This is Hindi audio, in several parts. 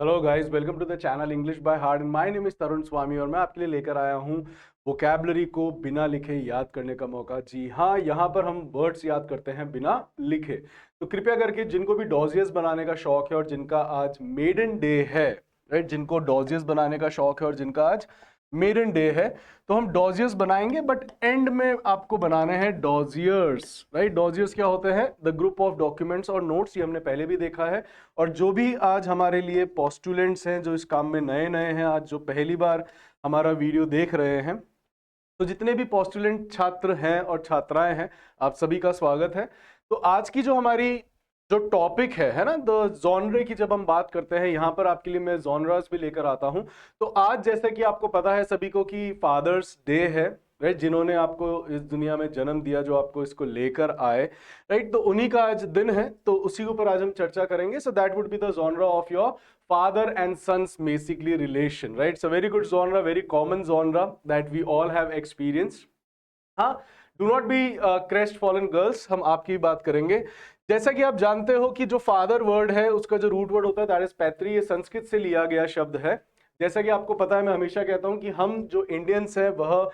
Hello guys, welcome to the channel english by heart. My name is Tarun Swami और मैं आपके लिए लेकर आया हूँ वोकैबुलरी को बिना लिखे याद करने का मौका। जी हाँ, यहाँ पर हम वर्ड्स याद करते हैं बिना लिखे। तो कृपया करके जिनको भी डॉजियस बनाने का शौक है और जिनका आज मेडन डे है, राइट, जिनको डॉजियस बनाने का शौक है और जिनका आज मेडन डे है, तो हम डॉजियस बनाएंगे, बट एंड में आपको बनाने हैं डॉजियर्स, राइट। डॉजियर्स क्या होते हैं? द ग्रुप ऑफ डॉक्यूमेंट्स और नोट्स, ये हमने पहले भी देखा है। और जो भी आज हमारे लिए पोस्टुलेंट्स हैं, जो इस काम में नए नए हैं, आज जो पहली बार हमारा वीडियो देख रहे हैं, तो जितने भी पोस्टुलेंट छात्र हैं और छात्राएं हैं, आप सभी का स्वागत है। तो आज की जो हमारी जो टॉपिक है ना, द जॉनरे की जब हम बात करते हैं, यहाँ पर आपके लिए मैं जॉनरास भी लेकर आता हूँ। तो आज जैसा कि आपको पता है सभी को कि फादर्स डे है, राइट, जिन्होंने आपको इस दुनिया में जन्म दिया, जो आपको इसको लेकर आए, राइट, तो उन्हीं का आज दिन है। तो उसी के ऊपर आज हम चर्चा करेंगे। So that would be the genre of your father and sons basically relation, right? It's a very good genre, very common genre that we all have experienced. हाँ, do not be crest fallen girls, हम आपकी बात करेंगे। जैसा कि आप जानते हो कि जो फादर वर्ड है उसका जो रूट वर्ड होता है दैट इज पैत्री, ये संस्कृत से लिया गया शब्द है। जैसा कि आपको पता है, मैं हमेशा कहता हूं कि हम जो इंडियंस हैं वह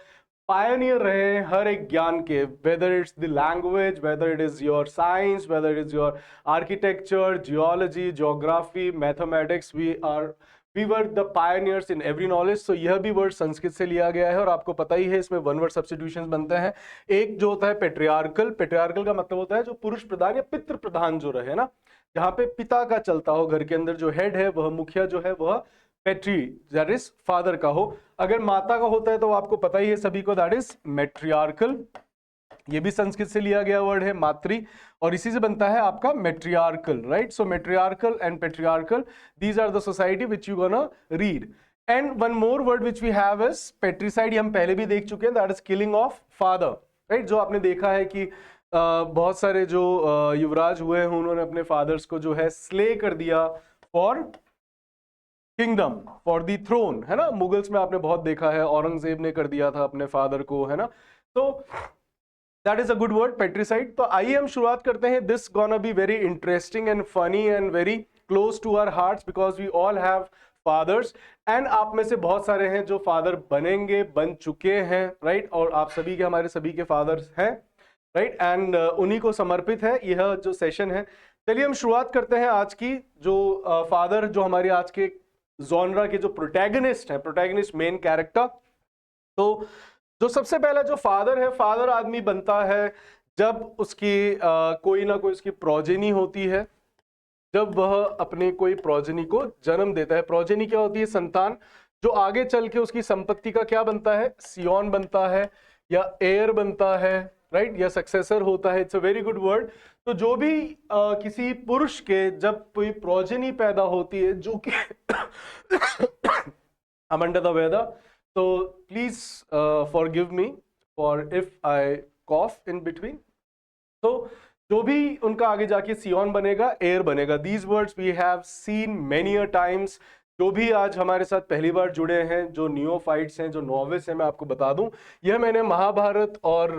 पायनियर रहे हैं हर एक ज्ञान के, whether it's the language, whether it is your science, whether it is your architecture, geology, geography, mathematics, we were the pioneers in every knowledge. तो यह भी वर्ड संस्कृत से लिया गया है और आपको पता ही है इसमें वन वर्ड सब्स्टिट्यूशंस बनते हैं। एक जो होता है पेट्रियार्कल, पेट्रियार्कल का मतलब होता है जो पुरुष प्रधान या पितृ प्रधान जो रहे ना, जहां पे पिता का चलता हो, घर के अंदर जो हेड है वह मुखिया जो है वह पेट्री, दैट इज फादर का हो। अगर माता का होता है तो आपको पता ही है सभी को, दैट इज मैट्रियार्कल। ये भी संस्कृत से लिया गया वर्ड है, मातृ, और इसी से बनता है आपका matriarchal, right. So matriarchal and patriarchal, these are the society which you gonna read. And one more word which we have is patricide, हम पहले भी देख चुके हैं, that is killing of father, right. जो आपने देखा है कि बहुत सारे जो युवराज हुए हैं उन्होंने अपने फादर्स को जो है स्ले कर दिया for kingdom, for the throne, है ना। मुगल्स में आपने बहुत देखा है, औरंगजेब ने कर दिया था अपने फादर को, है ना। तो that is a good word, patricide. तो आइए हम शुरुआत करते हैं। This gonna be very interesting and funny and very close to our hearts because we all have fathers. And आप में से बहुत सारे हैं जो फादर बनेंगे, बन चुके हैं, राइट। और आप सभी के, हमारे सभी के फादर्स हैं, राइट। एंड उन्हीं को समर्पित है यह जो सेशन है। चलिए हम शुरुआत करते हैं आज की। जो फादर जो हमारे आज के जॉनरा के जो प्रोटैगनिस्ट है, प्रोटैगनिस्ट मेन कैरेक्टर, तो जो सबसे पहला जो फादर है, फादर आदमी बनता है जब उसकी कोई ना कोई उसकी प्रोजेनी होती है, जब वह अपने कोई प्रोजेनी को जन्म देता है। प्रोजेनी क्या होती है? संतान, जो आगे चल के उसकी संपत्ति का क्या बनता है? सियोन बनता है या एयर बनता है, राइट, या सक्सेसर होता है। It's a very good word. तो जो भी किसी पुरुष के जब कोई प्रोजेनी पैदा होती है जो कि I'm under the weather, so please forgive me for if I cough in between. तो जो भी उनका आगे जाके सियोन बनेगा, एयर बनेगा। These words we have seen many a times. जो भी आज हमारे साथ पहली बार जुड़े हैं, जो नियोफाइट्स हैं, जो नॉविस हैं, मैं आपको बता दूं, यह मैंने महाभारत और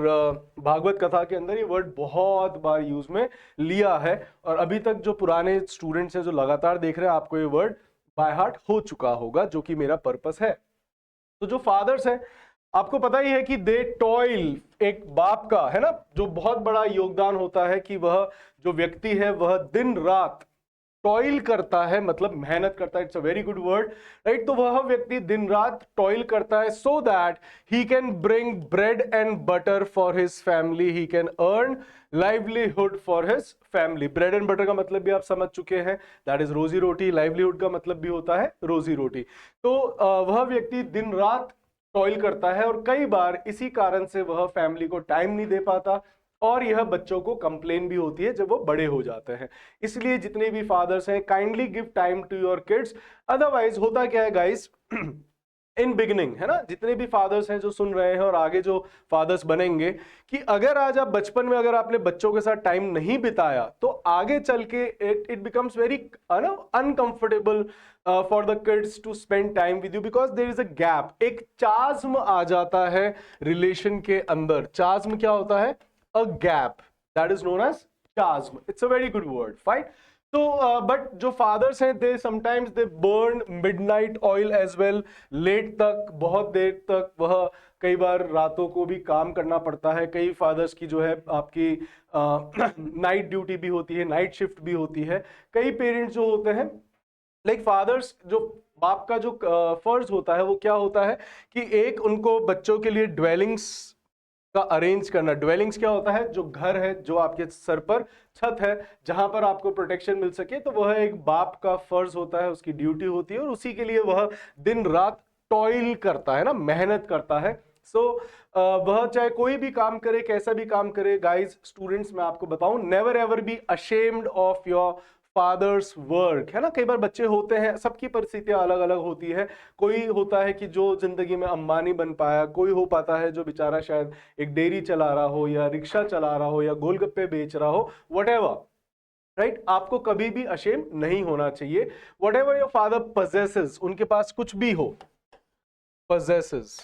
भागवत कथा के अंदर ये वर्ड बहुत बार यूज में लिया है। और अभी तक जो पुराने स्टूडेंट्स हैं जो लगातार देख रहे हैं, आपको ये वर्ड बाय हार्ट हो चुका होगा, जो कि मेरा पर्पस है। तो जो फादर्स हैं, आपको पता ही है कि दे टॉयल, एक बाप का, है ना, जो बहुत बड़ा योगदान होता है कि वह जो व्यक्ति है वह दिन रात टॉयल करता है, मतलब मेहनत करता है। It's a very good word, right. तो वह व्यक्ति दिन रात टॉयल करता है so that he can bring bread and butter for his family, he can earn livelihood for his family. Bread and butter का मतलब भी आप समझ चुके हैं, दैट इज रोजी रोटी। लाइवलीहुड का मतलब भी होता है रोजी रोटी। तो वह व्यक्ति दिन रात टॉयल करता है और कई बार इसी कारण से वह फैमिली को टाइम नहीं दे पाता, और यह बच्चों को कंप्लेन भी होती है जब वो बड़े हो जाते हैं। इसलिए जितने भी फादर्स हैं, kindly give time to your kids. Otherwise होता क्या है गाइस, इन बिगिनिंग, है ना, जितने भी फादर्स हैं जो सुन रहे हैं और आगे जो फादर्स बनेंगे, कि अगर आज आप बचपन में अगर आपने बच्चों के साथ टाइम नहीं बिताया तो आगे चल के it becomes very uncomfortable for the kids to spend time with you, because there is a gap, एक चाज्म आ जाता है रिलेशन के अंदर। चाज्म क्या होता है? A gap, that is known as chasm. It's a very good word, fine. तो बट जो फादर्स हैं they sometimes they burn midnight oil as well, late तक, बहुत देर तक वह कई बार रातों को भी काम करना पड़ता है। कई फादर्स की जो है आपकी नाइट ड्यूटी भी होती है, नाइट शिफ्ट भी होती है। कई पेरेंट्स जो होते हैं लाइक फादर्स, जो बाप का जो फर्ज होता है वो क्या होता है कि एक उनको बच्चों के लिए ड्वेलिंग्स का अरेंज करना। ड्वेलिंग्स क्या होता है? जो घर है, जो आपके सर पर छत है, जहां पर आपको प्रोटेक्शन मिल सके, तो वह एक बाप का फर्ज होता है, उसकी ड्यूटी होती है और उसी के लिए वह दिन रात टॉयल करता है ना, मेहनत करता है। सो वह चाहे कोई भी काम करे, कैसा भी काम करे, गाइज स्टूडेंट्स मैं आपको बताऊं, never ever be ashamed of your fathers work, है ना। कई बार बच्चे होते हैं, सबकी परिस्थितियां अलग अलग होती है। कोई होता है कि जो जिंदगी में अंबानी बन पाया, कोई हो पाता है जो बेचारा शायद एक डेयरी चला रहा हो या रिक्शा चला रहा हो या गोलगप्पे बेच रहा हो, व्हाटएवर, राइट। आपको कभी भी अशेम नहीं होना चाहिए। व्हाटएवर योर फादर पजेसेस, उनके पास कुछ भी हो, पजेसेस,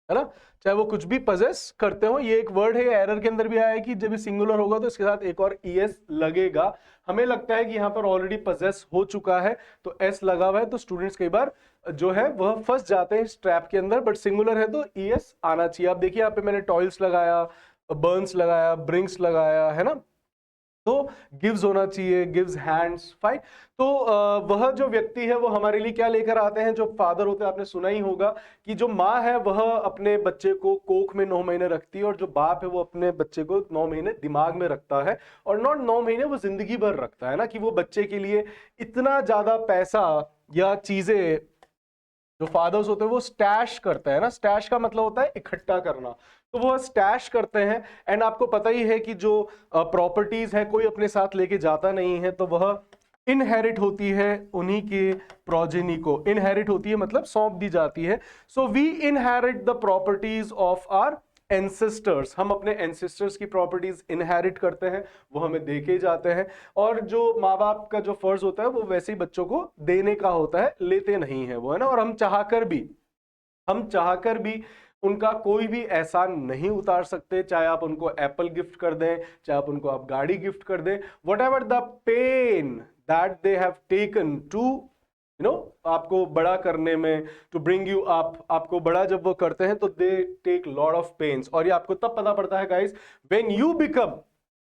है ना, चाहे वो कुछ भी पजेस करते हो। ये एक वर्ड है, एरर के अंदर भी आया है कि जब सिंगुलर होगा तो इसके साथ एक और ईएस लगेगा। हमें लगता है कि यहाँ पर ऑलरेडी पजेस हो चुका है तो एस लगा हुआ है, तो स्टूडेंट्स कई बार जो है वह फंस जाते हैं इस ट्रैप के अंदर। बट सिंगुलर है तो ईएस आना चाहिए। आप देखिए यहाँ पे मैंने टॉयल्स लगाया, बर्न्स लगाया, ब्रिंग्स लगाया, है ना, तो गिव्स होना चाहिए, गिव्स हैंड्स, फाइन। तो वह जो व्यक्ति है वो हमारे लिए क्या लेकर आते हैं? जो फादर होते हैं, आपने सुना ही होगा कि जो माँ है वह अपने बच्चे को कोख में 9 महीने रखती है और जो बाप है वो अपने बच्चे को 9 महीने दिमाग में रखता है। और नॉट 9 महीने, वो जिंदगी भर रखता है ना, कि वो बच्चे के लिए इतना ज्यादा पैसा या चीजें जो फादर्स होते हैं वो स्टैश करते हैं ना। स्टैश का मतलब होता है इकट्ठा करना, तो वो स्टैश करते हैं। एंड आपको पता ही है कि जो प्रॉपर्टीज है कोई अपने साथ लेके जाता नहीं है, तो वह इनहेरिट होती है उन्हीं के प्रोजेनी को। इनहेरिट होती है मतलब सौंप दी जाती है। So we inherit the properties of our ancestors, हम अपने एंसेस्टर्स की प्रॉपर्टीज इनहेरिट करते हैं, वो हमें देके जाते हैं। और जो माँ बाप का जो फर्ज होता है वो वैसे ही बच्चों को देने का होता है, लेते नहीं है वो, है ना। और हम चाहकर भी उनका कोई भी एहसान नहीं उतार सकते। चाहे आप उनको एप्पल गिफ्ट कर दें, चाहे आप गाड़ी गिफ्ट कर दें, whatever the pain that they have taken to आपको बड़ा करने में, टू ब्रिंग यू अप, आपको बड़ा जब वो करते हैं तो they take lot of pains. और ये आपको तब पता पड़ता है गाइस व्हेन यू बिकम,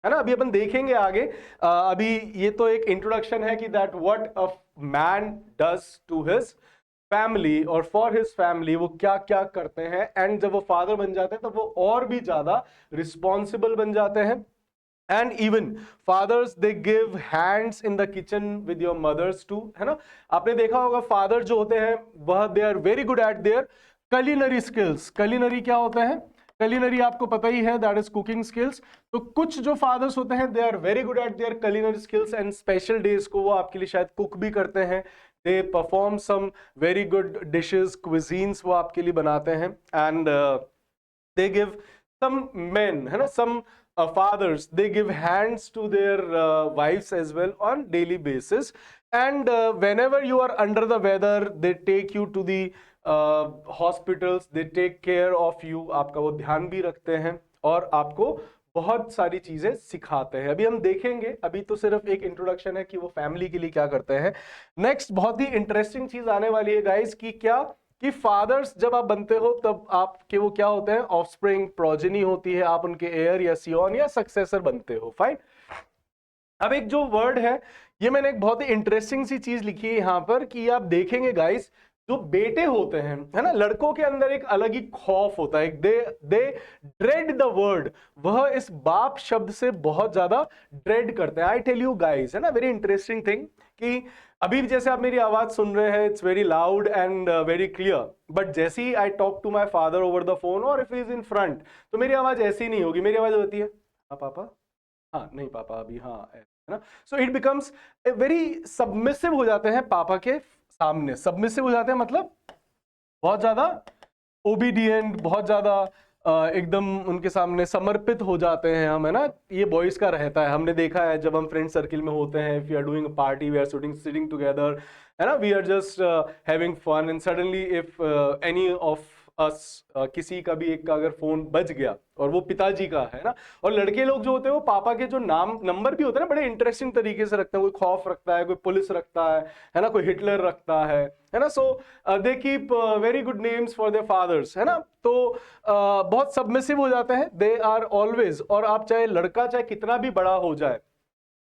है ना। अभी अपन देखेंगे आगे। अभी ये तो एक इंट्रोडक्शन है कि that what a man does to his family और फॉर हिज फैमिली, वो क्या क्या करते हैं। एंड जब वो फादर बन जाते हैं तो वो और भी ज्यादा रिस्पॉन्सिबल बन जाते हैं। And even fathers they give hands in the kitchen with your mothers too, है ना। आपने देखा होगा फादर जो होते हैं वह they are very good at their culinary skills. Culinary क्या होता है? कलिनरी आपको पता ही है, दैट इज कुकिंग स्किल्स। तो कुछ जो फादर्स होते हैं they are very good at their culinary skills and special days को वो आपके लिए शायद कुक भी करते हैं। They perform some very good dishes, cuisines वो आपके लिए बनाते हैं। And they give some main, है ना, some fathers, they give hands to their wives as well on daily basis. And whenever you are under the weather, they take you to the hospitals, they take care of you, आपका वो ध्यान भी रखते हैं और आपको बहुत सारी चीजें सिखाते हैं। अभी हम देखेंगे, अभी तो सिर्फ एक इंट्रोडक्शन है कि वो फैमिली के लिए क्या करते हैं। नेक्स्ट बहुत ही इंटरेस्टिंग चीज आने वाली है गाइस, कि क्या कि फादर्स जब आप बनते हो तब आपके वो क्या होते हैं? ऑफस्प्रिंग, प्रोजेनी होती है, आप उनके एयर या सियोन या सक्सेसर बनते हो, फाइन। अब एक जो वर्ड है, ये मैंने एक बहुत ही इंटरेस्टिंग सी चीज लिखी है यहां पर, कि आप देखेंगे गाइस जो बेटे होते हैं, है ना, लड़कों के अंदर एक अलग ही खौफ होता है, दे ड्रेड द वर्ड, वह इस बाप शब्द से बहुत ज्यादा ड्रेड करते हैं। आई टेल यू गाइस, है ना, वेरी इंटरेस्टिंग थिंग, कि अभी जैसे आप मेरी आवाज सुन रहे हैं, it's very loud and very clear, but जैसे ही i talk to my father over the phone और इफ इज इन फ्रंट, तो मेरी आवाज ऐसी नहीं होगी। मेरी आवाज होती है हाँ पापा, हाँ नहीं पापा अभी, हाँ, है ना। So it becomes very submissive हो जाते हैं पापा के सामने। सबमिसिव हो जाते हैं मतलब बहुत ज्यादा ओबीडियंट, बहुत ज्यादा एकदम उनके सामने समर्पित हो जाते हैं हम, है ना। ये बॉयज का रहता है, हमने देखा है जब हम फ्रेंड सर्किल में होते हैं, if we are doing a party, we are sitting together, है ना, we are just having fun and suddenly if any of us, किसी का भी एक का अगर फोन बज गया और वो पिताजी का है ना, और लड़के लोग जो होते हैं वो पापा के जो नाम नंबर भी होते हैं ना बड़े इंटरेस्टिंग तरीके से रखते हैं, कोई खौफ रखता है, कोई पुलिस रखता है ना, कोई हिटलर रखता है ना। So they keep very good names for their fathers, है ना। तो बहुत सबमिसिव हो जाते हैं, दे आर ऑलवेज। और आप चाहे लड़का चाहे कितना भी बड़ा हो जाए,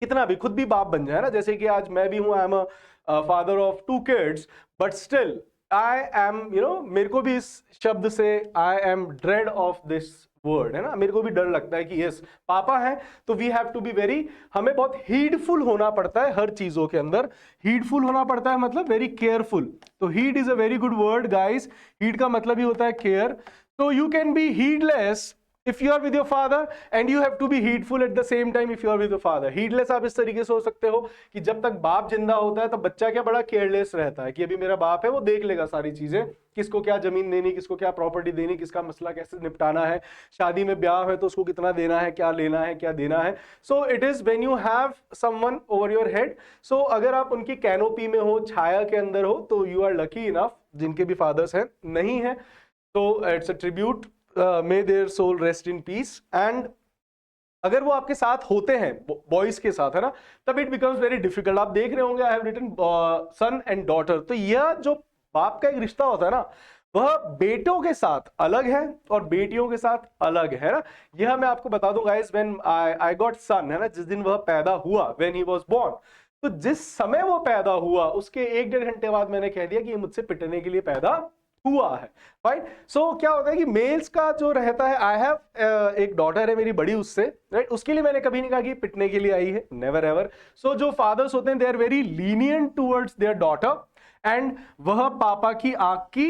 कितना भी खुद भी बाप बन जाए ना, जैसे कि आज मैं भी हूं, I am a father of 2 kids, but still I am मेरे को भी इस शब्द से I am dread of this word, है ना, मेरे को भी डर लगता है कि यस पापा है तो we have to be very, हमें बहुत हीडफुल होना पड़ता है हर चीजों के अंदर, हीडफुल होना पड़ता है मतलब वेरी केयरफुल। तो heed is a very good word guys, heed का मतलब ही होता है केयर। तो you can be heedless if you are with your father and you have to be heedful at the same time if you are with your father। heedless आप इस तरीके से हो सकते हो कि जब तक बाप जिंदा होता है तो बच्चा क्या बड़ा केयरलेस रहता है कि अभी मेरा बाप है, वो देख लेगा सारी चीजें, किसको क्या जमीन देनी, किसको क्या प्रॉपर्टी देनी, किसका मसला कैसे निपटाना है, शादी में ब्याह है तो उसको कितना देना है, क्या लेना है, क्या देना है। So it is when you have someone over your head. So अगर आप उनकी कैनोपी में हो, छाया के अंदर हो, तो यू आर लकी इनफ। जिनके भी फादर्स हैं, नहीं है तो it's a tribute, may their soul rest in peace. And अगर वो आपके साथ होते हैं, बॉयज के साथ, है ना, तब इट बिकम्स वेरी डिफिकल्ट। आप देख रहे होंगे I have written son and daughter, तो यह जो बाप का एक रिश्ता होता है ना, वह बेटों के साथ अलग है और बेटियों के साथ अलग है ना। यह मैं आपको बता दूं गाइस, व्हेन आई गॉट सन, है ना, जिस दिन वह पैदा हुआ, व्हेन ही वाज बोर्न, तो जिस समय वो पैदा हुआ उसके 1-1.5 घंटे बाद मैंने कह दिया कि ये मुझसे पिटने के लिए पैदा हुआ है। राइट। सो क्या होता है कि मेल्स का जो रहता है, आई हैव एक डॉटर है मेरी बड़ी, उससे राइट, उसके लिए मैंने कभी नहीं कहा कि पिटने के लिए आई है, नेवर एवर। सो जो फादर्स होते हैं they are very lenient towards their daughter, and वह पापा की आंख की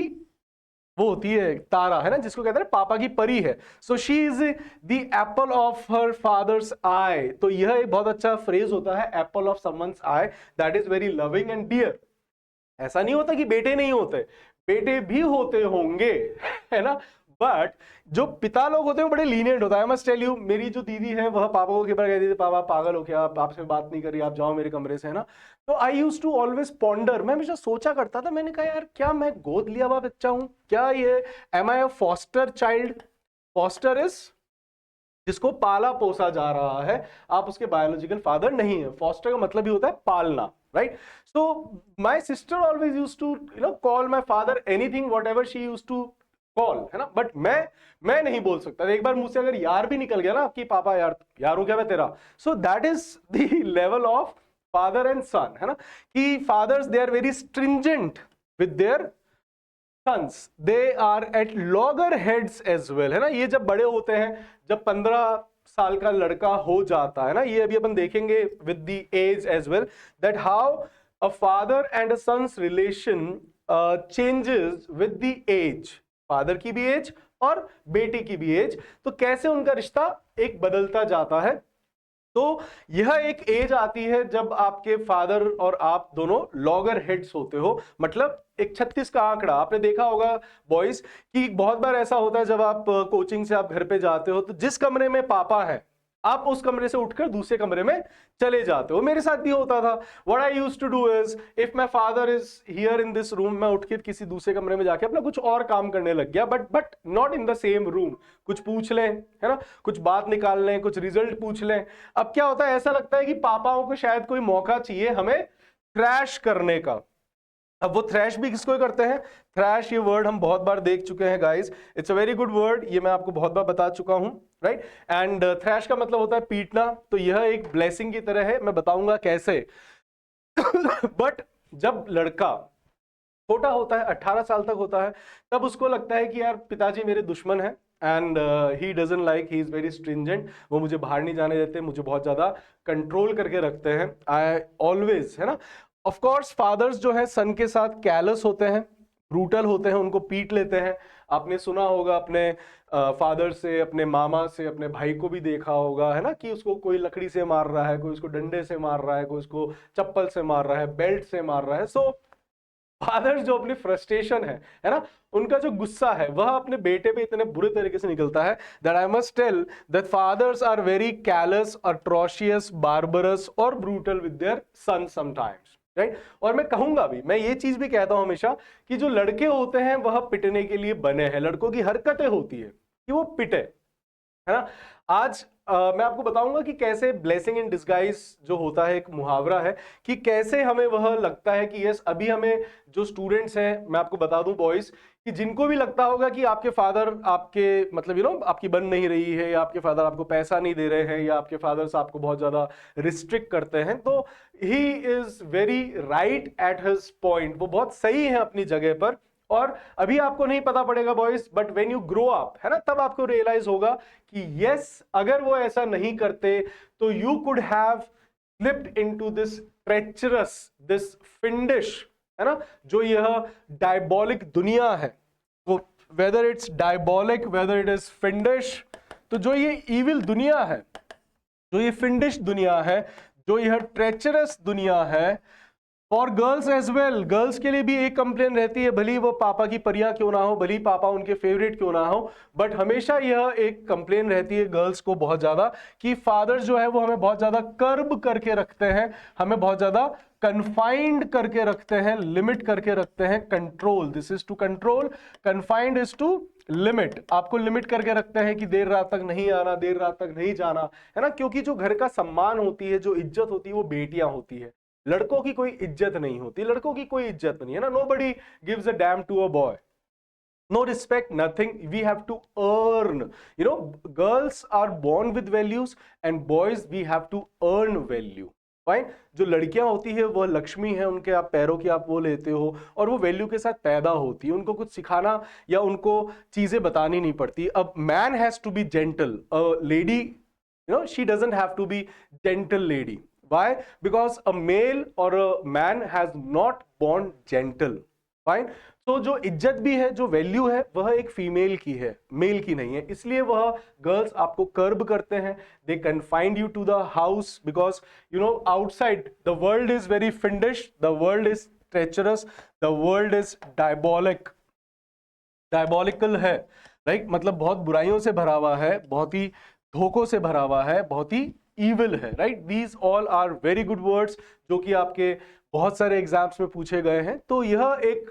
वो होती है तारा, है ना, जिसको कहते हैं पापा की परी है। So she is the apple of her father's eye. तो यह एक बहुत अच्छा फ्रेज होता है, apple of someone's eye, that is very loving and dear. ऐसा नहीं होता कि बेटे नहीं होते, बेटे भी होते होंगे, है ना, बट जो पिता लोग होते हैं वो बड़े लीनियंट होता है। आई मस्ट टेल यू, मेरी जो दीदी है वह पापा को कई बार कहती थी, पापा पागल हो क्या, आप आपसे बात नहीं करी, आप जाओ मेरे कमरे से, है ना। तो आई यूज टू ऑलवेज पॉन्डर, मैं हमेशा सोचा करता था, मैंने कहा यार क्या मैं गोद लिया हुआ बच्चा हूं क्या, ये am I a foster child. Foster is जिसको पाला पोसा जा रहा है, आप उसके बायोलॉजिकल फादर नहीं है। फॉस्टर का मतलब ही होता है पालना, right. So my sister always used to call my father anything whatever she used to call, है ना, बट मैं नहीं बोल सकता। एक बार मुझसे अगर यार भी निकल गया ना आपकी, पापा यार, यार हूं क्या मैं तेरा, so that is the level of father and son, है ना, कि fathers they are very stringent with their sons, they are at loggerheads as well, है ना। ये जब बड़े होते हैं, जब 15 साल का लड़का हो जाता है ना, ये अभी अपन देखेंगे with the age as well, that how a father and a son's relation changes with the age, father की भी एज और बेटे की भी एज, तो कैसे उनका रिश्ता एक बदलता जाता है। तो यह एक एज आती है जब आपके फादर और आप दोनों लॉगर हेड्स होते हो, मतलब एक 36 का आंकड़ा। आपने देखा होगा बॉयज कि बहुत बार ऐसा होता है जब आप कोचिंग से आप घर पे जाते हो तो जिस कमरे में पापा है आप उस कमरे से उठकर दूसरे कमरे में चले जाते हो। मेरे साथ भी होता था। What I used to do is, if my father is here in this room, मैं उठ के किसी दूसरे कमरे में जाके अपना कुछ और काम करने लग गया, but not in the same room. कुछ पूछ लें, है ना, कुछ बात निकाल लें, कुछ रिजल्ट पूछ लें। अब क्या होता है, ऐसा लगता है कि पापाओं को शायद कोई मौका चाहिए हमें थ्रैश करने का। अब वो थ्रैश भी किसको करते हैं, थ्रैश ये वर्ड हम बहुत बार देख चुके हैं guys, it's a very good word, ये मैं आपको बहुत बार बता चुका हूं, राइट। एंड थ्रैश का मतलब होता है पीटना, तो यह एक ब्लेसिंग की तरह है, मैं बताऊंगा कैसे। बट जब लड़का छोटा होता है, 18 साल तक होता है, तब उसको लगता है कि यार पिताजी मेरे दुश्मन है, and he doesn't like, he is very stringent, वो मुझे बाहर नहीं जाने देते, मुझे बहुत ज्यादा कंट्रोल करके रखते हैं। आई ऑलवेज, है ना, ऑफ कोर्स फादर्स जो है सन के साथ कैलस होते हैं, ब्रूटल होते हैं, उनको पीट लेते हैं। आपने सुना होगा अपने फादर से, अपने मामा से, अपने भाई को भी देखा होगा, है ना, कि उसको कोई लकड़ी से मार रहा है, कोई उसको डंडे से मार रहा है, कोई उसको चप्पल से मार रहा है, बेल्ट से मार रहा है। सो फादर्स जो अपनी फ्रस्ट्रेशन है ना, उनका जो गुस्सा है वह अपने बेटे पे इतने बुरे तरीके से निकलता है that i must tell that fathers are very callous, atrocious, barbarous और brutal with their son sometimes. Right. और मैं कहूंगा भी, मैं ये चीज भी कहता हूं हमेशा कि जो लड़के होते हैं वह पिटने के लिए बने हैं, लड़कों की हरकतें होती है कि वो पिटे, है ना। आज मैं आपको बताऊंगा कि कैसे ब्लेसिंग इन डिस्गाइज जो होता है, एक मुहावरा है, कि कैसे हमें वह लगता है कि यस, अभी हमें जो स्टूडेंट्स हैं, मैं आपको बता दूं बॉयज, कि जिनको भी लगता होगा कि आपके फादर आपके मतलब आपकी बन नहीं रही है, या आपके फादर आपको पैसा नहीं दे रहे हैं, या आपके फादर्स आपको बहुत ज्यादा रिस्ट्रिक्ट करते हैं, तो he is very right at his point, वो बहुत सही है अपनी जगह पर। और अभी आपको नहीं पता पड़ेगा boys, but when you grow up, है ना, तब आपको रियलाइज होगा कि यस, अगर वो ऐसा नहीं करते तो you could have slipped into this treacherous, this fiendish, है ना, जो यह डायबॉलिक दुनिया है, वो whether it's diabolic, whether it is fiendish, तो जो ये इविल दुनिया है, जो ये फिंडिश दुनिया है, जो यह ट्रेचरस दुनिया है, और गर्ल्स एज वेल, गर्ल्स के लिए भी एक कंप्लेन रहती है, भली वो पापा की परियां क्यों ना हो, भली पापा उनके फेवरेट क्यों ना हो, बट हमेशा यह एक कंप्लेन रहती है गर्ल्स को बहुत ज्यादा कि फादर जो है वो हमें बहुत ज्यादा कर्ब करके रखते हैं, हमें बहुत ज्यादा कन्फाइंड करके रखते हैं, लिमिट करके रखते हैं। Control, this is to control, confined is to limit, आपको लिमिट करके रखते हैं कि देर रात तक नहीं आना, देर रात तक नहीं जाना, है ना, क्योंकि जो घर का सम्मान होती है, जो इज्जत होती है, वो बेटियां होती है, लड़कों की कोई इज्जत नहीं होती, लड़कों की कोई इज्जत नहीं है ना, nobody gives a damn to a boy, no respect, nothing, we have to earn, girls are born with values and boys we have to earn value, fine. जो लड़कियां होती है वह लक्ष्मी है, उनके आप पैरों की आप वो लेते हो, और वो वैल्यू के साथ पैदा होती है, उनको कुछ सिखाना या उनको चीजें बतानी नहीं पड़ती। अब man has to be gentle, a lady she doesn't have to be gentle lady. Why? Because a male or a man has not born gentle. Fine. तो जो इज्जत भी है, जो वैल्यू है, वह एक फीमेल की है, मेल की नहीं है, इसलिए वह गर्ल्स आपको कर्ब करते हैं, they confined you to the house, because outside the world is very fiendish, the world is treacherous, the world is diabolical है, राइट, मतलब बहुत बुराइयों से भरा हुआ है, बहुत ही धोखों से भरा हुआ है, बहुत ही evil है, right. These all are very good words जो कि आपके बहुत सारे एग्जाम्स में पूछे गए हैं। तो यह एक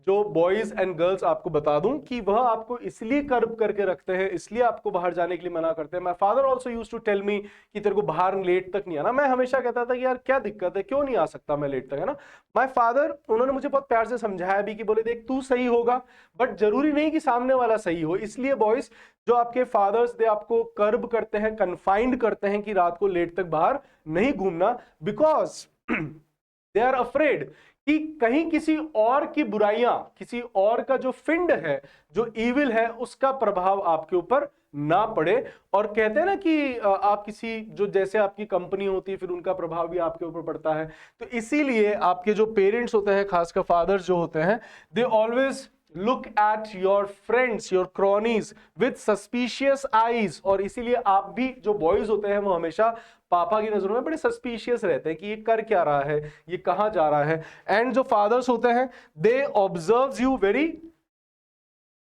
जो बॉयज एंड गर्ल्स आपको बता दूं कि वह आपको इसलिए कर्ब करके रखते हैं, इसलिए आपको बाहर जाने के लिए मना करते हैं। My father also used to tell me कि तेरे को बाहर लेट तक नहीं आना। मैं हमेशा कहता था कि यार क्या दिक्कत है, क्यों नहीं आ सकता मैं लेट तक, है ना। माय फादर, उन्होंने मुझे बहुत प्यार से समझाया भी कि बोले देख तू सही होगा बट जरूरी नहीं कि सामने वाला सही हो। इसलिए बॉयज, जो आपके फादर्स दे आपको कर्ब करते हैं, कन्फाइंड करते हैं कि रात को लेट तक बाहर नहीं घूमना, बिकॉज दे आर अफ्रेड कि कहीं किसी और की बुराइयां, किसी और का जो फिंड है, जो इविल है, उसका प्रभाव आपके ऊपर ना पड़े। और कहते हैं ना कि आप किसी, जो जैसे आपकी कंपनी होती है फिर उनका प्रभाव भी आपके ऊपर पड़ता है। तो इसीलिए आपके जो पेरेंट्स होते हैं, खासकर फादर्स जो होते हैं, they always look at your friends, your cronies with suspicious eyes। और इसीलिए आप भी जो बॉयज होते हैं वो हमेशा पापा की नजरों में बड़े सस्पिशियस रहते हैं कि ये कर क्या रहा है, ये कहां जा रहा है। एंड जो फादर्स होते हैं, दे ऑब्जर्व्स यू वेरी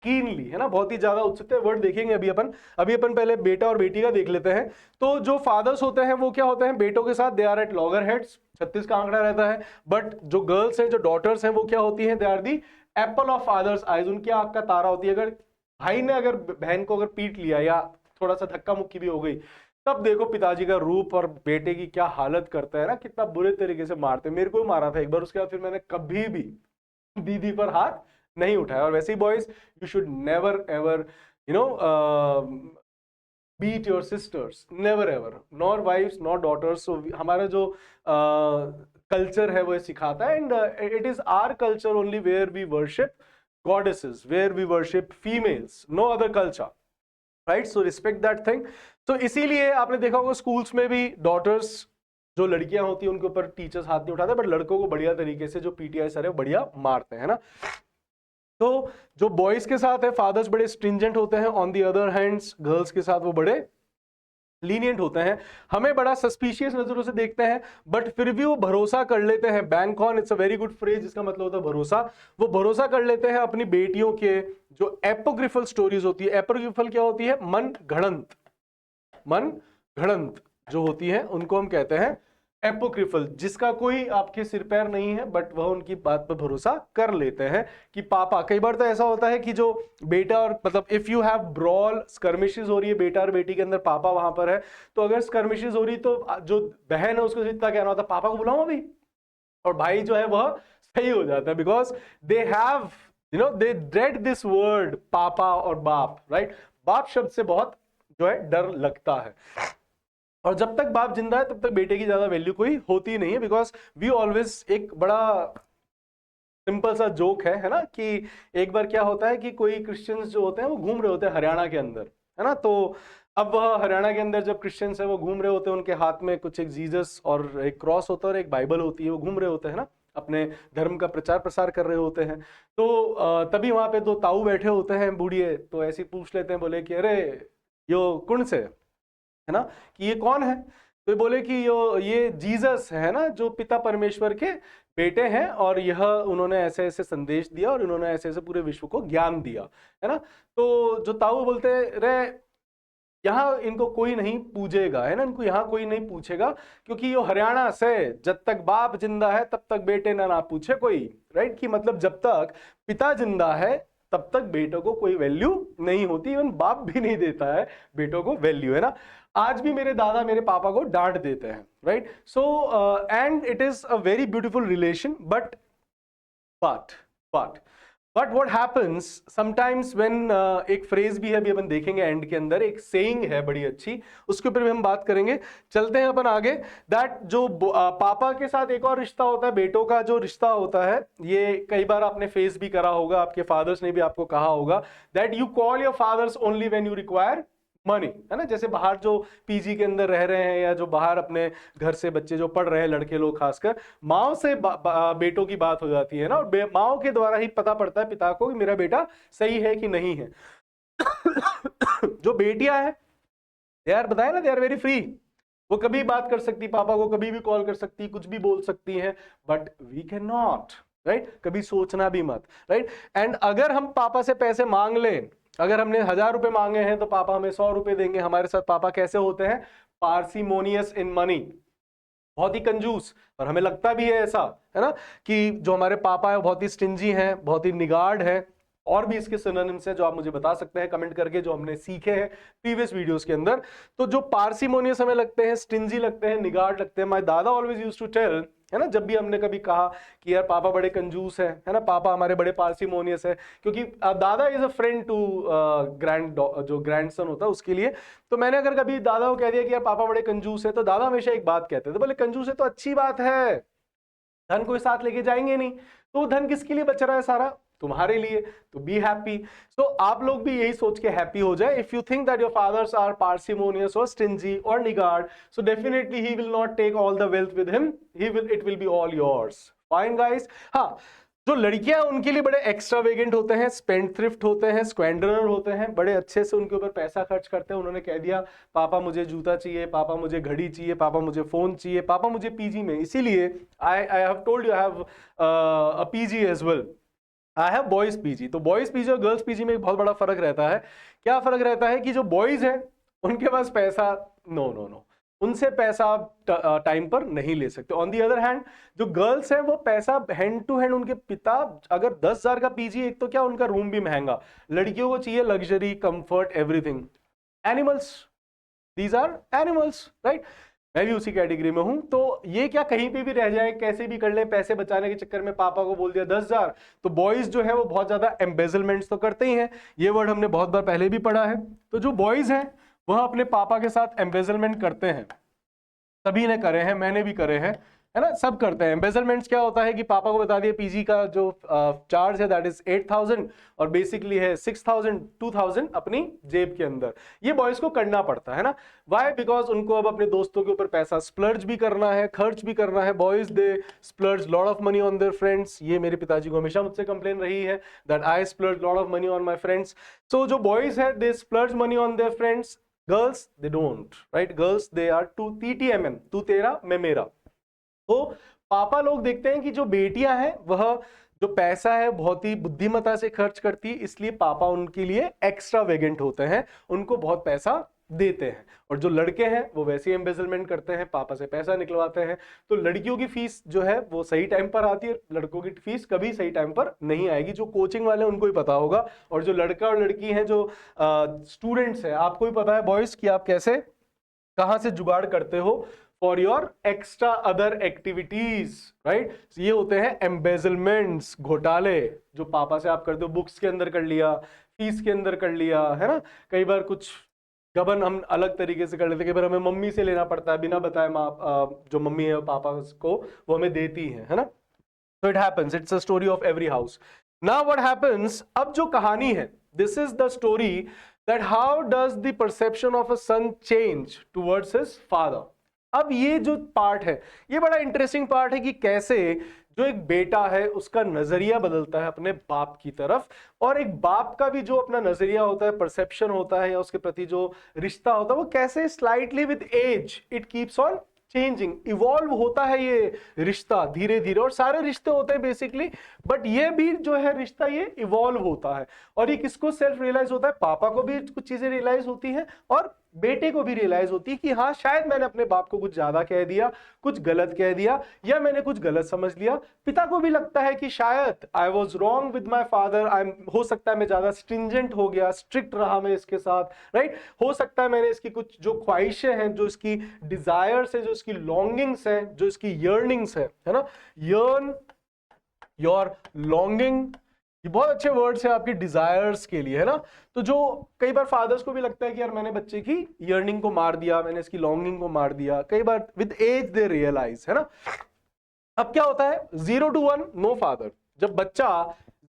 कीनली, है ना, बहुत ही ज्यादा उत्सुकता। वर्ड देखेंगे अभी अपन पहले बेटा और बेटी का देख लेते हैं। तो जो फादर्स होते हैं वो क्या होते हैं, बेटों के साथ they are at loggerheads, 36 का आंकड़ा रहता है। बट जो गर्ल्स हैं, जो डॉटर्स हैं, वो क्या होती हैं, they are the apple of father's eyes, उनकी आंख का तारा होती है। अगर भाई ने अगर बहन को अगर पीट लिया या थोड़ा सा धक्का मुक्की भी हो गई, तब देखो पिताजी का रूप और बेटे की क्या हालत करता है ना, कितना बुरे तरीके से मारते। मेरे को भी मारा था एक बार, उसके बाद फिर मैंने कभी भी दीदी पर हाथ नहीं उठाया। और वैसे ही boys, you should never ever beat your sisters, never ever, nor wives nor daughters। so हमारा जो कल्चर है वो सिखाता है, and it is our culture only where we worship goddesses, where we worship females, no other culture, right? so respect that thing। तो इसीलिए आपने देखा होगा स्कूल्स में भी डॉटर्स, जो लड़कियां होती हैं उनके ऊपर टीचर्स हाथ नहीं उठाते, बट लड़कों को बढ़िया तरीके से जो पीटीआई सर है बढ़िया मारते हैं ना। तो जो बॉयज के साथ है फादर्स बड़े स्ट्रिंजेंट होते हैं, on the other hands girls के साथ वो बड़े लीनियंट होते हैं, हमें बड़ा सस्पिशियस नजरों से देखते हैं, बट फिर भी वो भरोसा कर लेते हैं। Bank on, it's a very good phrase, जिसका मतलब होता है भरोसा। वो भरोसा कर लेते हैं अपनी बेटियों के जो एपोक्रिफल स्टोरीज होती है। एपोक्रिफल क्या होती है, मन घड़ंत जो होती है, उनको हम कहते हैं एपोक्रिफल, जिसका कोई आपके सिर पैर नहीं है, बट वह उनकी बात पर भरोसा कर लेते हैं कि पापा, कई बार तो ऐसा होता है कि जो बेटा और मतलब if you have brawl, skirmishes हो रही है बेटा और बेटी के अंदर, पापा वहां पर है, तो अगर स्कर्मिशेस हो रही तो जो बहन है उसको इतना कहना होता है पापा को बुलाओ अभी, और भाई जो है वह सही हो जाता है, because they have they dread this word पापा और बाप, राइट। बाप शब्द से बहुत जो है डर लगता है, और जब तक बाप जिंदा है तब तक बेटे की ज्यादा वैल्यू कोई होती नहीं है, बिकॉज वी ऑलवेज, एक बड़ा सिंपल सा जोक है ना, कि एक बार क्या होता है कि कोई क्रिश्चियंस जो होते हैं वो घूम रहे होते हैं हरियाणा के अंदर, है ना। तो अब वह हरियाणा के अंदर जब क्रिश्चियंस है वो घूम रहे होते हैं, उनके हाथ में कुछ एक जीसस और एक क्रॉस होता है और एक बाइबल होती है, वो घूम रहे होते हैं ना, अपने धर्म का प्रचार प्रसार कर रहे होते हैं। तो तभी वहां पे दो ताऊ बैठे होते हैं बूढ़िए, तो ऐसे पूछ लेते हैं, बोले कि अरे यो कौन से है ना, कि ये कौन है, तो बोले कि ये जीसस है ना, जो पिता परमेश्वर के बेटे हैं, और यह उन्होंने ऐसे ऐसे संदेश दिया और उन्होंने ऐसे ऐसे पूरे विश्व को ज्ञान दिया, है ना। तो जो ताऊ बोलते रे, यहाँ इनको कोई नहीं पूजेगा, है ना, इनको यहाँ कोई नहीं पूछेगा, क्योंकि ये हरियाणा से जब तक बाप जिंदा है तब तक बेटे ना पूछे कोई, राइट। कि मतलब जब तक पिता जिंदा है तब तक बेटों को कोई वैल्यू नहीं होती, इवन बाप भी नहीं देता है बेटों को वैल्यू, है ना। आज भी मेरे दादा मेरे पापा को डांट देते हैं, right. So and it is a very beautiful relation, but what happens sometimes when एक फ्रेज भी है, अभी अपन देखेंगे एंड के अंदर, एक सेइंग है बड़ी अच्छी, उसके ऊपर भी हम बात करेंगे। चलते हैं अपन आगे। दैट जो पापा के साथ एक और रिश्ता होता है, बेटों का जो रिश्ता होता है, ये कई बार आपने फेस भी करा होगा, आपके फादर्स ने भी आपको कहा होगा, that you call your fathers only when you require money, है ना। जैसे बाहर जो पीजी के अंदर रह रहे हैं, या जो बाहर अपने घर से बच्चे जो पढ़ रहे हैं, लड़के लोग खासकर, माओ से बेटों की बात हो जाती है ना, और माओ के द्वारा ही पता पड़ता है पिता को कि मेरा बेटा सही है कि नहीं है। जो बेटियां हैं, दे आर, बताया ना, दे आर वेरी फ्री, वो कभी बात कर सकती, पापा को कभी भी कॉल कर सकती, कुछ भी बोल सकती हैं, but we can not, right. कभी सोचना भी मत, राइट। एंड अगर हम पापा से पैसे मांग लें, अगर हमने 1000 रुपए मांगे हैं तो पापा हमें 100 रुपए देंगे। हमारे साथ पापा कैसे होते हैं? पार्सिमोनियस इन मनी, बहुत ही कंजूस, और हमें लगता भी है ऐसा, है ना, कि जो हमारे पापा है बहुत ही स्टिंजी हैं, बहुत ही निगार्ड है। और भी इसके सिनोनिम्स हैं जो आप मुझे बता सकते हैं कमेंट करके, जो हमने सीखे हैं प्रीवियस वीडियोस के अंदर। तो जो पार्सिमोनियस हमें लगते हैं, स्टिंजी लगते हैं, निगार्ड लगते हैं, माय दादा ऑलवेज यूज्ड टू टेल, है ना, जब भी हमने कभी कहा कि यार पापा बड़े कंजूस है ना, पापा हमारे बड़े पार्सिमोनियस है, क्योंकि दादा इज अ फ्रेंड टू जो ग्रैंडसन होता है उसके लिए। तो मैंने अगर कभी दादा को कह दिया कि यार पापा बड़े कंजूस है, तो दादा हमेशा एक बात कहते थे, बोले कंजूस है तो अच्छी बात है, धन कोई साथ लेके जाएंगे नहीं, तो धन किसके लिए बच रहा है? सारा तुम्हारे लिए, तो बी हैप्पी। सो आप लोग भी यही सोच के हैप्पी हो जाए। If you think that your fathers are parsimonious और स्टिंजी और niggard, so definitely he will not take all the wealth with him, it will be all yours. Fine guys. हाँ, जो लड़कियां उनके लिए बड़े एक्स्ट्रावेगेंट होते हैं, स्पेंडथ्रिफ्ट होते हैं, स्क्वेंडरर होते हैं, बड़े अच्छे से उनके ऊपर पैसा खर्च करते हैं। उन्होंने कह दिया पापा मुझे जूता चाहिए, पापा मुझे घड़ी चाहिए, पापा मुझे फोन चाहिए, पापा मुझे पीजी में, इसीलिए I have told you I have a PG as well, I have boys PG. तो बॉयज पीजी और गर्ल्स पीजी में एक बहुत बड़ा फर्क रहता है। क्या फर्क रहता है कि जो बॉयज हैं उनके पास पैसा नो, उनसे पैसा आप टाइम पर नहीं ले सकते। ऑन दी अदर हैंड जो गर्ल्स हैं वो पैसा हैंड टू हैंड, उनके पिता अगर 10,000 का पीजी, एक तो क्या उनका रूम भी महंगा, लड़कियों को चाहिए luxury, comfort, everything. Animals, these are animals, right. मैं भी उसी कैटेगरी में हूं। तो ये क्या कहीं पे भी रह जाए, कैसे भी कर ले, पैसे बचाने के चक्कर में पापा को बोल दिया 10,000, तो बॉयज जो है वो बहुत ज्यादा एम्बेजलमेंट्स तो करते ही हैं। ये वर्ड हमने बहुत बार पहले भी पढ़ा है। तो जो बॉयज हैं वह अपने पापा के साथ एम्बेजलमेंट करते हैं, सभी ने करे हैं, मैंने भी करे हैं, है ना, सब करते हैं। एम्बेजलमेंट्स क्या होता है कि पापा को बता दिया पीजी का जो चार्ज है दैट इज 8,000 और बेसिकली है 6,000, 2,000 अपनी जेब के अंदर। ये बॉयज को करना पड़ता है ना। वाई? बिकॉज उनको अब अपने दोस्तों के ऊपर पैसा स्प्लर्ज भी करना है, खर्च भी करना है। Boys they splurge lot of money on their friends. ये मेरे पिताजी को हमेशा मुझसे कंप्लेन रही है that i splurge lot of money on my friends. So जो बॉयज है they splurge money on their friends, girls they don't, right. Girls they are too TTMM, तू तेरा मैं मेरा। तो पापा लोग देखते हैं कि जो बेटियां हैं वह जो पैसा है बहुत ही बुद्धिमत्ता से खर्च करती है, इसलिए पापा उनके लिए एक्स्ट्रावेगेंट होते हैं, उनको बहुत पैसा देते हैं, और जो लड़के हैं वो वैसे ही एम्बेजलमेंट करते हैं, पापा से पैसा निकलवाते हैं। तो लड़कियों की फीस जो है वो सही टाइम पर आती है, लड़कों की फीस कभी सही टाइम पर नहीं आएगी। जो कोचिंग वाले उनको ही पता होगा, और जो लड़का और लड़की हैं, जो स्टूडेंट्स हैं, आपको भी पता है बॉयज कि आप कैसे कहां से जुगाड़ करते हो for your extra other activities, right. ये होते हैं एम्बेजलमेंट्स, घोटाले, जो पापा से आप करते हो, बुक्स के अंदर कर लिया, फीस के अंदर कर लिया, है ना। कई बार कुछ गबन हम अलग तरीके से कर लेते हैं, कई बार हमें मम्मी से लेना पड़ता है बिना बताए, माँ जो मम्मी है पापा को वो हमें देती है ना। So it happens, it's a story of every house. Now what happens, अब जो कहानी है, this is the story that how does the perception of a son change towards his father. अब ये जो पार्ट है, ये बड़ा इंटरेस्टिंग पार्ट है कि कैसे जो एक बेटा है उसका नजरिया बदलता है अपने बाप की तरफ, और एक बाप का भी जो अपना नजरिया होता है, परसेप्शन होता है, या उसके प्रति जो रिश्ता होता है, वो कैसे slightly with as it keeps on changing, evolve होता है ये रिश्ता धीरे धीरे। और सारे रिश्ते होते हैं बेसिकली, बट ये भी जो है रिश्ता ये इवॉल्व होता है। और ये किसको सेल्फ रियलाइज होता है, पापा को भी कुछ चीजें रियलाइज होती हैं, और बेटे को भी रियलाइज होती है कि हाँ शायद मैंने अपने बाप को कुछ ज्यादा कह दिया, कुछ गलत कह दिया, या मैंने कुछ गलत समझ लिया। पिता को भी लगता है कि शायद I was wrong with my father, हो सकता है मैं ज्यादा स्ट्रिंजेंट हो गया, स्ट्रिक्ट रहा मैं इसके साथ, राइट। हो सकता है मैंने इसकी कुछ जो ख्वाहिशें हैं, जो इसकी डिजायर्स है, जो इसकी लॉन्गिंग्स है, जो इसकी यर्निंग्स है ना, यर्न योर लॉन्गिंग, ये बहुत अच्छे वर्ड्स हैं आपकी डिजायर्स के लिए, है ना। तो जो कई बार फादर्स को भी लगता है कि यार मैंने बच्चे की यर्निंग को मार दिया, मैंने इसकी लॉन्गिंग को मार दिया। कई बार विद एज दे रियलाइज, है ना। अब क्या होता है, 0 to 1 नो फादर। जब बच्चा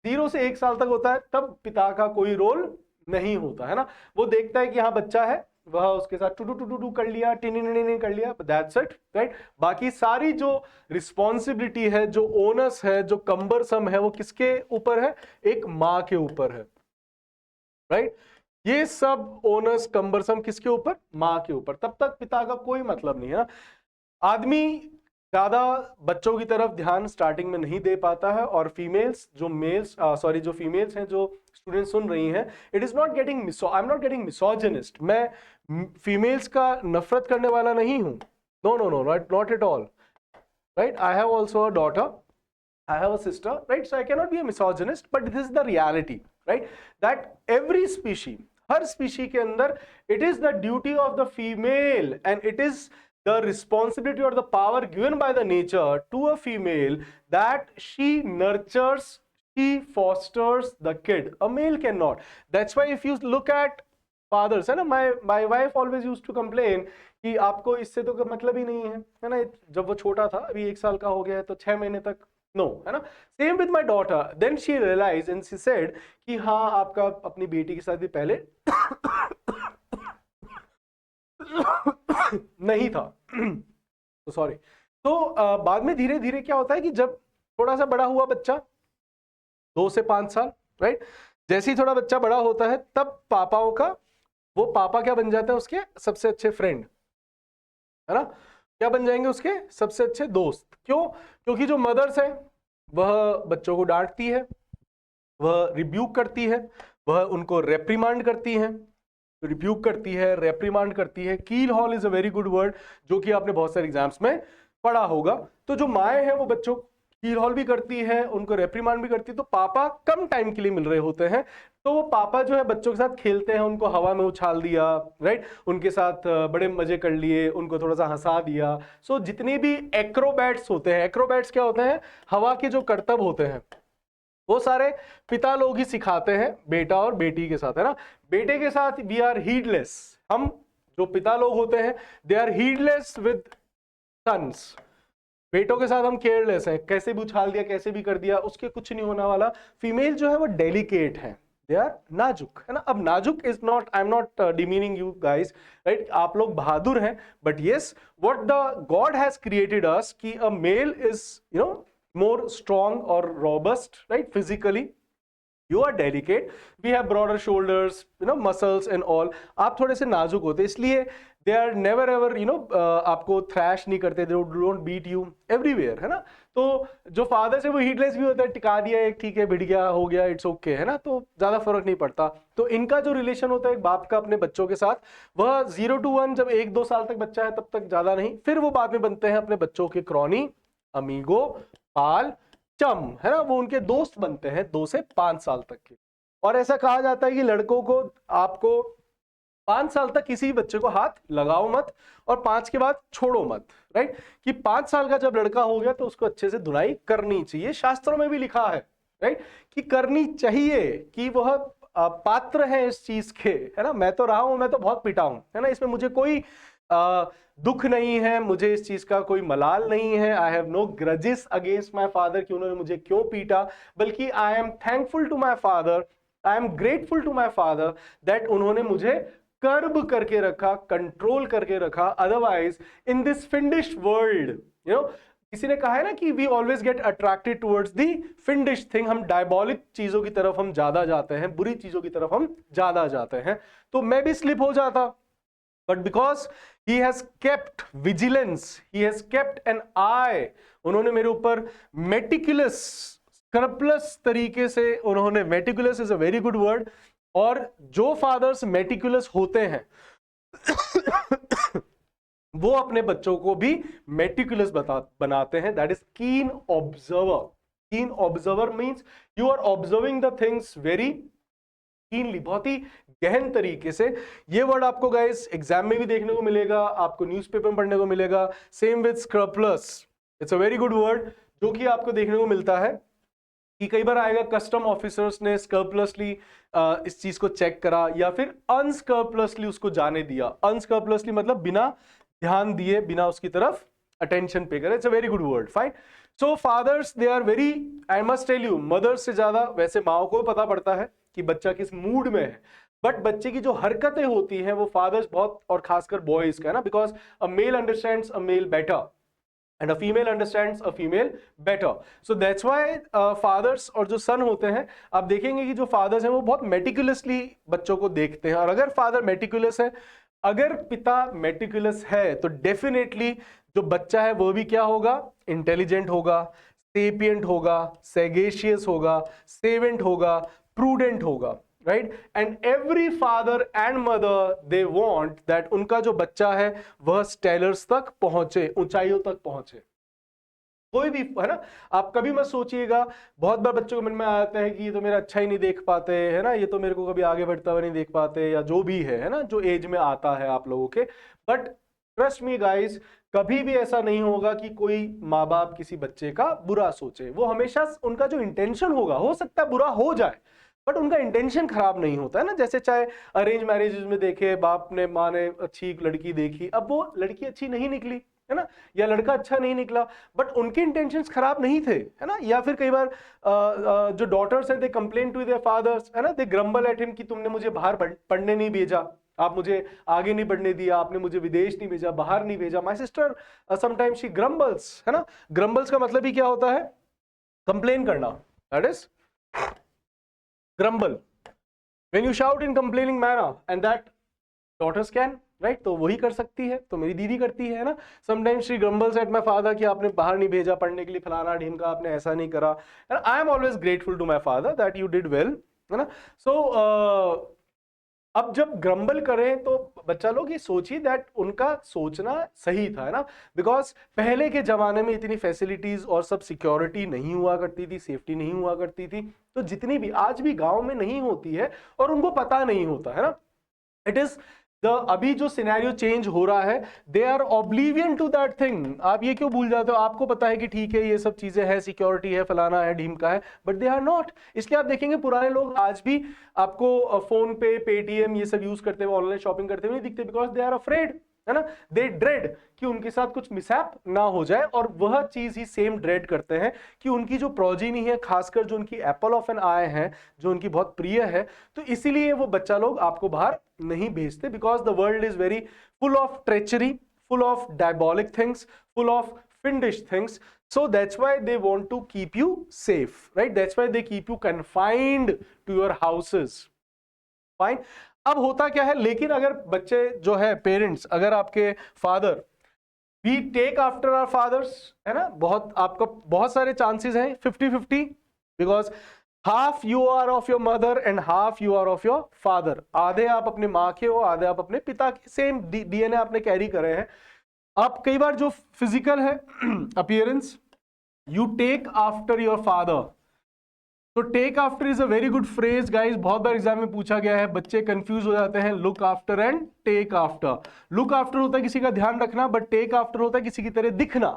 0 से 1 साल तक होता है तब पिता का कोई रोल नहीं होता, है ना। वो देखता है कि हाँ बच्चा है, वह उसके साथ टू टू टू कर लिया, टिनी कर लिया, दैट्स इट, राइट। बाकी सारी जो रिस्पॉन्सिबिलिटी है, जो ओनस है, जो कंबरसम है, वो किसके ऊपर है, एक माँ के ऊपर है, राइट। ये सब ओनस कंबरसम किसके ऊपर, माँ के ऊपर। तब तक पिता का कोई मतलब नहीं है ना। आदमी ज्यादा बच्चों की तरफ ध्यान स्टार्टिंग में नहीं दे पाता है, और फीमेल्स जो मेल्स जो फीमेल्स हैं, जो स्टूडेंट सुन रही हैं, it is not getting I am not getting misogynist, मैं फीमेल्स का नफरत करने वाला नहीं हूं, no no no, not at all, right. I have also a daughter, I have a sister, right? So I cannot be a misogynist, but this is the reality, right? That every species, her species के अंदर, it is the duty of the female, and it is the responsibility or the power given by the nature to a female that she nurtures, she fosters the kid. A male cannot. That's why if you look at fathers, है ना, my wife always used to complain कि आपको इससे तो मतलब ही नहीं है ना। जब वो छोटा था, अभी 1 साल का हो गया है, तो 6 महीने तक नो, है ना। Same with my daughter, then she realise and she said कि हाँ आपका अपनी बेटी के साथ भी पहले नहीं था, तो सॉरी। तो बाद में धीरे धीरे क्या होता है कि जब थोड़ा सा बड़ा हुआ बच्चा, 2 से 5 साल, राइट, जैसे ही थोड़ा बच्चा बड़ा होता है तब पापाओं का, वो पापा क्या बन जाते हैं, उसके सबसे अच्छे फ्रेंड, है ना। क्या बन जाएंगे, उसके सबसे अच्छे दोस्त। क्यों, क्योंकि जो मदर्स है वह बच्चों को डांटती है, वह रिब्यूक करती है, वह उनको रेप्रीमांड करती है, रिब्यूक करती है, रेप्रीमांड करती है। कील hall is a very good word, जो कि आपने बहुत सारे एग्जाम्स में पढ़ा होगा। तो जो माएँ हैं वो बच्चों कील हॉल भी करती है, उनको रेप्रीमांड भी करती है। तो पापा कम टाइम के लिए मिल रहे होते हैं, तो वो पापा जो है बच्चों के साथ खेलते हैं, उनको हवा में उछाल दिया, राइट, उनके साथ बड़े मजे कर लिए, उनको थोड़ा सा हंसा दिया। सो जितने भी एक्रोबैट्स होते हैं, एक्रोबैट्स क्या होते हैं, हवा के जो करतब होते हैं, वो सारे पिता लोग ही सिखाते हैं बेटा और बेटी के साथ, है ना। बेटे के साथ वी आर हीडलेस, हम जो पिता लोग होते हैं they are heedless with sons. बेटों के साथ हम केयरलेस हैं, कैसे भी उछाल दिया, कैसे भी कर दिया, उसके कुछ नहीं होने वाला। फीमेल जो है वो डेलिकेट है, दे आर नाजुक, है ना। अब नाजुक is not, i am not demeaning you guys, right, आप लोग बहादुर हैं, but yes what the god has created us कि a male is you know more strong or robust, right, physically, you are delicate, we have broader shoulders, muscles and all, आप थोड़े से नाजुक होते, इसलिए दे आर नेवर एवर आपको थ्रैश नहीं करते, they don't beat you everywhere, है ना। तो जो फादर्स है वो हीटलेस भी होता है, टिका दिया एक, ठीक है, भिड़ गया, हो गया, इट्स ओके, है ना, तो ज्यादा फर्क नहीं पड़ता। तो इनका जो रिलेशन होता है एक बाप का अपने बच्चों के साथ, वह 0 to 1, जब 1-2 साल तक बच्चा है तब तक ज्यादा नहीं, फिर वो बाद में बनते हैं अपने बच्चों के क्रॉनी, अमीगो, पाल, चम, है ना, वो उनके दोस्त बनते हैं 2 से 5 साल तक के। और ऐसा कहा जाता है कि लड़कों को आपको 5 साल तक किसी बच्चे को हाथ लगाओ मत, और 5 के बाद छोड़ो मत, राइट, कि 5 साल का जब लड़का हो गया तो उसको अच्छे से धुलाई करनी चाहिए, शास्त्रों में भी लिखा है, राइट, कि करनी चाहिए, कि वह पात्र है इस चीज के, है ना। मैं तो रहा हूं, मैं तो बहुत पिटा हूं, है ना, इसमें मुझे कोई दुख नहीं है, मुझे इस चीज का कोई मलाल नहीं है, i have no grudges against my father कि उन्होंने मुझे क्यों पीटा, बल्कि i am thankful to my father, i am grateful to my father that उन्होंने मुझे कर्ब करके रखा, कंट्रोल करके रखा। Otherwise in this fiendish world, किसी ने कहा है ना कि we always get attracted towards the fiendish thing, हम डायबॉलिक चीजों की तरफ हम ज्यादा जाते हैं, बुरी चीजों की तरफ हम ज्यादा जाते हैं। तो मैं भी स्लिप हो जाता, but because he has kept vigilance, he has kept an eye, उन्होंने मेरे ऊपर मेटिकुलस, स्क्रपलस तरीके से उन्होंने, meticulous is a very good word, और जो फादर्स मेटिकुलस होते हैं वो अपने बच्चों को भी मेटिकुलस बनाते हैं, that is keen observer. Keen observer means you are observing the things very keenly, बहुत ही गहन तरीके से। ये वर्ड आपको गाइस एग्जाम में भी देखने को मिलेगा, आपको न्यूज़पेपर में पढ़ने को मिलेगा, same with scrupulous, it's a very good word जो कि आपको देखने को मिलता है कि कई बार आएगा कस्टम ऑफिसर्स ने स्क्रपलसली इस चीज को चेक करा, या फिर अनस्क्रपलसली उसको जाने दिया। अनस्क्रपलसली मतलब बिना ध्यान दिए, बिना उसकी तरफ अटेंशन पे करे, it's a very good word, fine. So fathers they are very, I must tell you, mothers से ज्यादा वैसे माओ को पता पड़ता है कि बच्चा किस मूड में है, बट बच्चे की जो हरकतें होती हैं वो फादर्स बहुत, और खासकर बॉयज का, है ना, because a male understands a male better and a female understands a female better, so that's why fathers और जो सन होते हैं, आप देखेंगे कि जो fathers हैं वो बहुत meticulously बच्चों को देखते हैं। और अगर father meticulous है, अगर पिता meticulous है, तो definitely जो बच्चा है वो भी क्या होगा, intelligent होगा, sapient होगा, sagacious होगा, savant होगा, prudent होगा, right? And every father and mother they want that उनका जो बच्चा है वह स्टेलर्स तक पहुंचे, ऊंचाइयों तक पहुंचे। कोई भी, है ना, आप कभी मत सोचिएगा, बहुत बार बच्चों के मन में आता है कि ये तो मेरा अच्छा ही नहीं देख पाते, है ना, ये तो मेरे को कभी आगे बढ़ता हुआ नहीं देख पाते, या जो भी है ना, जो एज में आता है आप लोगों के। बट ट्रस्ट मी गाइस, कभी भी ऐसा नहीं होगा कि कोई माँ बाप किसी बच्चे का बुरा सोचे। वो हमेशा उनका जो इंटेंशन होगा, हो सकता है बुरा हो जाए, बट उनका इंटेंशन खराब नहीं होता है ना। जैसे चाहे अरेंज मैरिजेज में देखे, बाप ने माँ ने अच्छी लड़की देखी, अब वो लड़की अच्छी नहीं निकली, है ना, या लड़का अच्छा नहीं निकला, बट उनके इंटेंशंस खराब नहीं थे, है ना। या फिर कई बार जो डॉटर्स हैं, दे कंप्लेन टू देयर फादर्स, है ना, दे ग्रम्बल एट हिम कि तुमने मुझे बाहर पढ़ने नहीं भेजा, आप मुझे आगे नहीं बढ़ने दिया, आपने मुझे विदेश नहीं भेजा, बाहर नहीं भेजा। माय सिस्टर समटाइम्स शी ग्रम्बल्स, है ना। ग्रम्बल्स का मतलब ही क्या होता है, कंप्लेन करना, that is grumble when you shout in complaining manner, and that daughters can, right? तो वही कर सकती है, तो मेरी दीदी करती है ना। sometimes she grumbles at my father कि आपने बाहर नहीं भेजा पढ़ने के लिए, फलाना ढीमका, आपने ऐसा नहीं करा, and I am always grateful to my father that you did well, है ना। so अब जब ग्रम्बल करें तो बच्चा लोग ये सोचिए दैट उनका सोचना सही था, है ना, बिकॉज पहले के जमाने में इतनी फैसिलिटीज और सब सिक्योरिटी नहीं हुआ करती थी, सेफ्टी नहीं हुआ करती थी, तो जितनी भी आज भी गांव में नहीं होती है और उनको पता नहीं होता है ना। इट इज अभी जो सिनेरियो चेंज हो रहा है, they are oblivion to that thing. आप ये क्यों भूल जाते हो, आपको पता है कि ठीक है ये सब चीजें हैं, सिक्योरिटी है, फलाना है, ढीमका है, बट दे आर नॉट। इसलिए आप देखेंगे पुराने लोग आज भी आपको फोन पे, पेटीएम ये सब यूज करते हुए, ऑनलाइन शॉपिंग करते हुए नहीं दिखते, बिकॉज दे आर अफ्रेड, है ना, दे ड्रेड कि उनके साथ कुछ मिसहैप ना हो जाए। और वह चीज ही सेम ड्रेड करते हैं कि उनकी जो प्रोजेनी है, खासकर जो उनकी एप्पल ऑफ एन आई है, जो उनकी बहुत प्रिय है, तो इसीलिए वो बच्चा लोग आपको बाहर नहीं भेजते, because the world is very full of treachery, full of diabolic things, full of fiendish things. So that's why they want to keep you safe, right? That's why they keep you confined to your houses. Fine. अब होता क्या है, लेकिन अगर बच्चे जो है पेरेंट्स, अगर आपके father, we take after our fathers, है ना, बहुत आपका बहुत सारे चांसेस हैं 50-50, because half you are of your mother and half you are of your father. आधे आप अपने माँ के हो, आधे आप अपने पिता के, सेम डीएनए आपने कैरी करे हैं. आप कई बार जो फिजिकल है appearance, you take after your father. तो take after is a very good phrase guys, बहुत बार एग्जाम में पूछा गया है, बच्चे कंफ्यूज हो जाते हैं look after and take after. Look after होता है किसी का ध्यान रखना, बट टेक आफ्टर होता है किसी की तरह दिखना,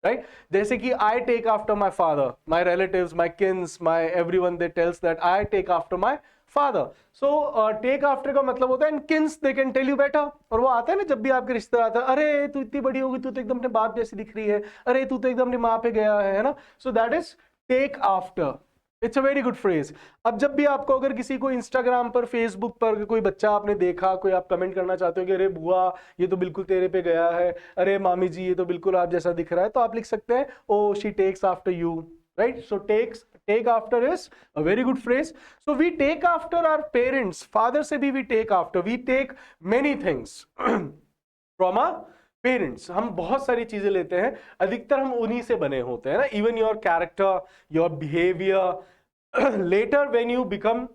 राइट? जैसे कि I take after my father, my relatives, my kins, my everyone, they tells that I take after my father. So take after का मतलब होता है and kins they can tell you better. और वो आता है ना, जब भी आपके रिश्तेदार आता है, अरे तू इतनी बड़ी होगी, तू तो एकदम अपने बाप जैसी दिख रही है, अरे तू तो एकदम अपनी माँ पे गया है ना. So that is take after. It's a very good phrase. अब जब भी आपको अगर किसी को इंस्टाग्राम पर, फेसबुक पर कोई बच्चा आपने देखा, कोई आप कमेंट करना चाहते हो कि अरे बुआ ये तो बिल्कुल तेरे पे गया है, अरे मामी जी ये तो बिल्कुल आप जैसा दिख रहा है, तो आप लिख सकते हैं oh she takes after you, right? So take after is a very good phrase. So we take after our parents. Father से भी we take after, we take many things from our parents. हम बहुत सारी चीजें लेते हैं, अधिकतर हम उन्हीं से बने होते हैं ना. Even your character, your behaviour, later when you become,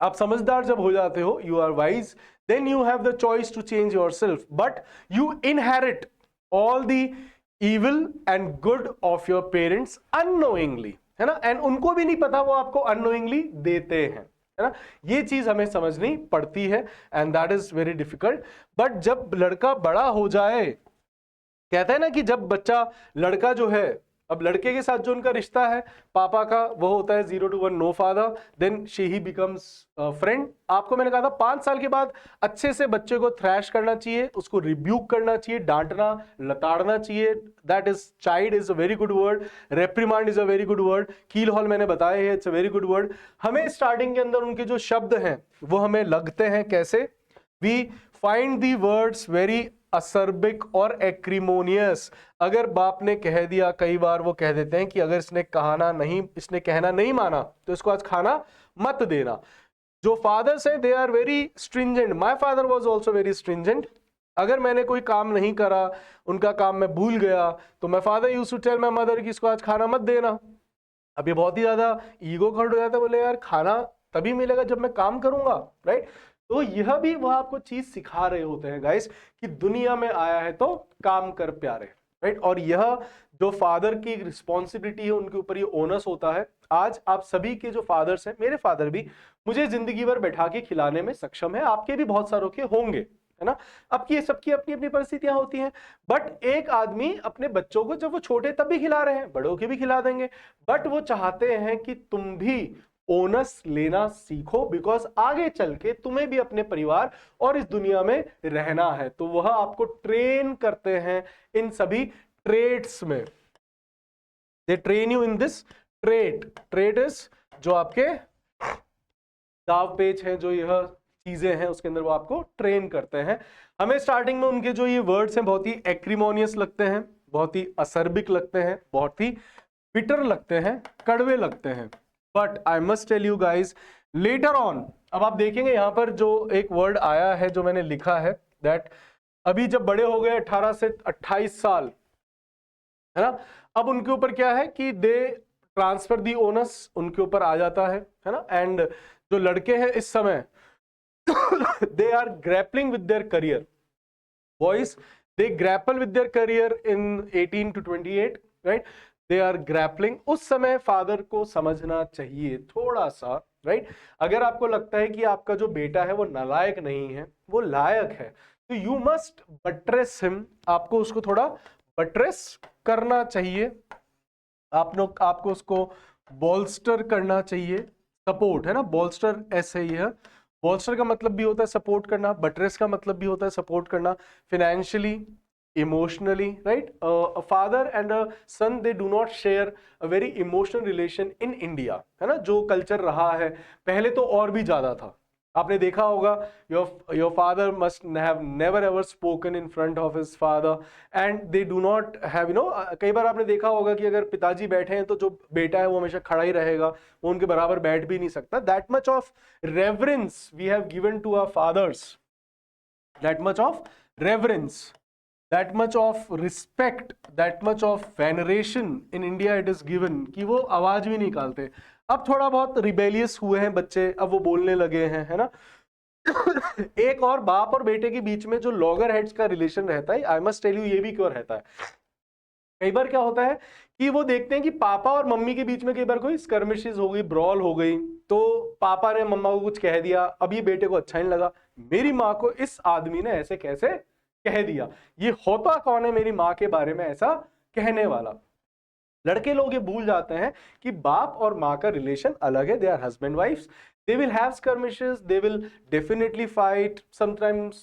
आप समझदार जब हो जाते हो, you are wise, then you have the choice to change yourself, but you inherit all the evil and good of your parents unknowingly, है ना. एंड उनको भी नहीं पता, वो आपको अननोइंगली देते हैं, है ना. ये चीज हमें समझनी पड़ती है and that is very difficult. But जब लड़का बड़ा हो जाए, कहते हैं ना कि जब बच्चा, लड़का जो है, अब लड़के के साथ जो उनका रिश्ता है पापा का, वो होता है 0 to 1 no father, then she he becomes friend. आपको मैंने कहा था 5 साल के बाद अच्छे से बच्चे को थ्रैश करना चाहिए, उसको रिब्यूक करना चाहिए, डांटना, लताड़ना चाहिए. That is, chide is a very good word. Reprimand is a very good word. Keelhaul मैंने बताया है, it's a very good word. हमें स्टार्टिंग के अंदर उनके जो शब्द हैं वो हमें लगते हैं कैसे, we find the words very acerbic और एक्रीमोनियस. अगर बाप ने कह दिया, कई बार वो कह देते हैं कि अगर इसने कहना नहीं माना तो इसको आज खाना मत देना. जो फादर्स हैं, they are very stringent. My father was also very stringent. अगर मैंने कोई काम नहीं करा, उनका काम मैं भूल गया, तो my father used to tell my mother कि इसको आज खाना मत देना. अब ये बहुत ही ज्यादा ईगो हर्ट हो जाता है, बोले यार खाना तभी मिलेगा जब मैं काम करूंगा, राइट? तो यह भी वह आपको चीज सिखा रहे होते हैं गाइस कि दुनिया में आया है तो काम कर प्यारे, राइट? और यह जो फादर की रिस्पॉन्सिबिलिटी है, उनके ऊपर ये ओनस होता है. आज आप सभी के जो फादर्स हैं, मेरे फादर भी मुझे जिंदगी भर बैठा के खिलाने में सक्षम है, आपके भी बहुत सारों के होंगे, है ना. अब की सबकी अपनी अपनी परिस्थितियां होती हैं, बट एक आदमी अपने बच्चों को जब वो छोटे तब भी खिला रहे हैं, बड़ों के भी खिला देंगे, बट वो चाहते हैं कि तुम भी ओनस लेना सीखो, बिकॉज आगे चल के तुम्हें भी अपने परिवार और इस दुनिया में रहना है. तो वह आपको ट्रेन करते हैं इन सभी ट्रेड्स में. They train you in this trade is जो आपके दाव पेच हैं, जो यह चीजें हैं उसके अंदर वो आपको ट्रेन करते हैं. हमें स्टार्टिंग में उनके जो ये वर्ड्स हैं बहुत ही एक्रीमोनियस लगते हैं, बहुत ही असर्बिक लगते हैं, बहुत ही बिटर लगते हैं, कड़वे लगते हैं. But I must tell you guys later on, अब आप देखेंगे यहां पर जो एक वर्ड आया है जो मैंने लिखा है, दैट अभी जब बड़े हो गए 18 से 28 साल, है ना, अब उनके ऊपर क्या है कि दे ट्रांसफर दी ओनस उनके ऊपर आ जाता है ना. एंड जो लड़के हैं इस समय they are grappling with their career. Boys, they grapple with their career in 18 to 28, right? They are grappling. उस समय फादर को समझना चाहिए थोड़ा सा, right? अगर आपको लगता है कि आपका जो बेटा है वो नालायक नहीं है, वो लायक है, तो you must buttress him. आपको उसको थोड़ा बट्रेस करना चाहिए, आपको उसको बोल्स्टर करना चाहिए. सपोर्ट है ना, बोल्स्टर ऐसे ही है. बोल्स्टर का मतलब भी होता है सपोर्ट करना, बट्रेस का मतलब भी होता है सपोर्ट करना, financially, emotionally, right. A father and a son, they do not share a very emotional relation in India, है ना. जो कल्चर रहा है पहले तो और भी ज्यादा था, आपने देखा होगा your father must have never ever spoken in front of his father and they do not have कई बार आपने देखा होगा कि अगर पिताजी बैठे हैं तो जो बेटा है वो हमेशा खड़ा ही रहेगा, वो उनके बराबर बैठ भी नहीं सकता. That much of reverence we have given to our fathers, that much of reverence, that much of respect, that much of veneration in India it is given कि वो आवाज भी निकालते. अब थोड़ा बहुत रिबेलियस हुए हैं बच्चे, अब वो बोलने लगे हैं, है ना. एक और बाप और बेटे के बीच में जो लॉगर हेड्स का रिलेशन रहता है, आई मस्ट टेल यू, ये भी क्यों रहता है. कई बार क्या होता है कि वो देखते हैं कि पापा और मम्मी के बीच में कई बार कोई स्कर्मिशेस हो गई, ब्रॉल हो गई, तो पापा ने मम्मा को कुछ कह दिया, अब ये बेटे को अच्छा नहीं लगा, मेरी माँ को इस आदमी ने ऐसे कैसे कह दिया, ये होता कौन है मेरी माँ के बारे में ऐसा कहने वाला. लड़के लोग ये भूल जाते हैं कि बाप और माँ का रिलेशन अलग है. They are husband wifes, they will have skirmishes, they will definitely fight, sometimes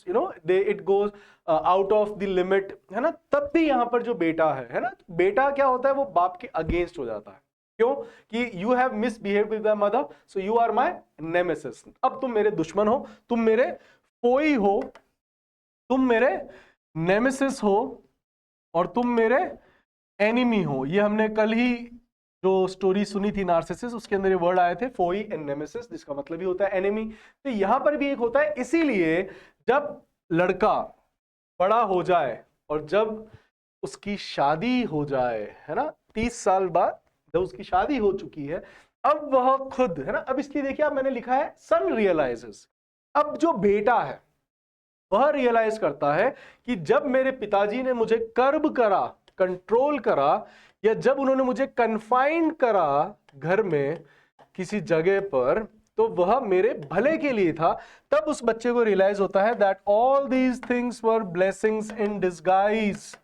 it goes out of the limit, है ना. तब भी यहाँ पर जो बेटा है ना, बेटा क्या होता है, वो बाप के अगेंस्ट हो जाता है. क्यों? कि you have misbehaved with my mother, so you are my nemesis. अब तुम मेरे दुश्मन हो, तुम मेरे फोई हो, तुम मेरे नेमेसिस हो और तुम मेरे एनिमी हो. ये हमने कल ही जो स्टोरी सुनी थी नार्सिसिस, उसके अंदर ये वर्ड आए थे फोई एंड नेमेसिस, जिसका मतलब ही होता है एनिमी. तो यहां पर भी एक होता है. इसीलिए जब लड़का बड़ा हो जाए और जब उसकी शादी हो जाए, है ना, 30 साल बाद जब उसकी शादी हो चुकी है, अब वह खुद, है ना, अब इसलिए देखिए आप मैंने लिखा है सन रियलाइजेस. अब जो बेटा है वह रियलाइज करता है कि जब मेरे पिताजी ने मुझे कर्ब करा, कंट्रोल करा, या जब उन्होंने मुझे कन्फाइंड करा घर में किसी जगह पर, तो वह मेरे भले के लिए था. तब उस बच्चे को रियलाइज होता है that all these things were blessings in disguise.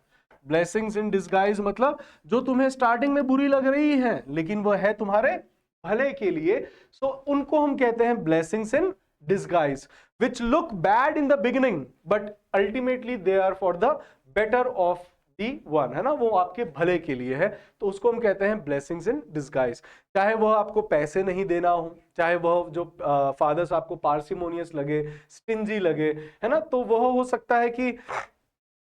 Blessings in disguise मतलब जो तुम्हें स्टार्टिंग में बुरी लग रही है लेकिन वह है तुम्हारे भले के लिए. सो उनको हम कहते हैं blessings in disguise, which look bad in the beginning but ultimately they are for the better of the one, है ना, वो आपके भले के लिए है. तो उसको हम कहते हैं blessings in disguise. चाहे वह आपको पैसे नहीं देना हो, चाहे वह जो फादर्स आपको पार्सिमोनियस लगे, स्टिंजी लगे, है ना, तो वह हो सकता है कि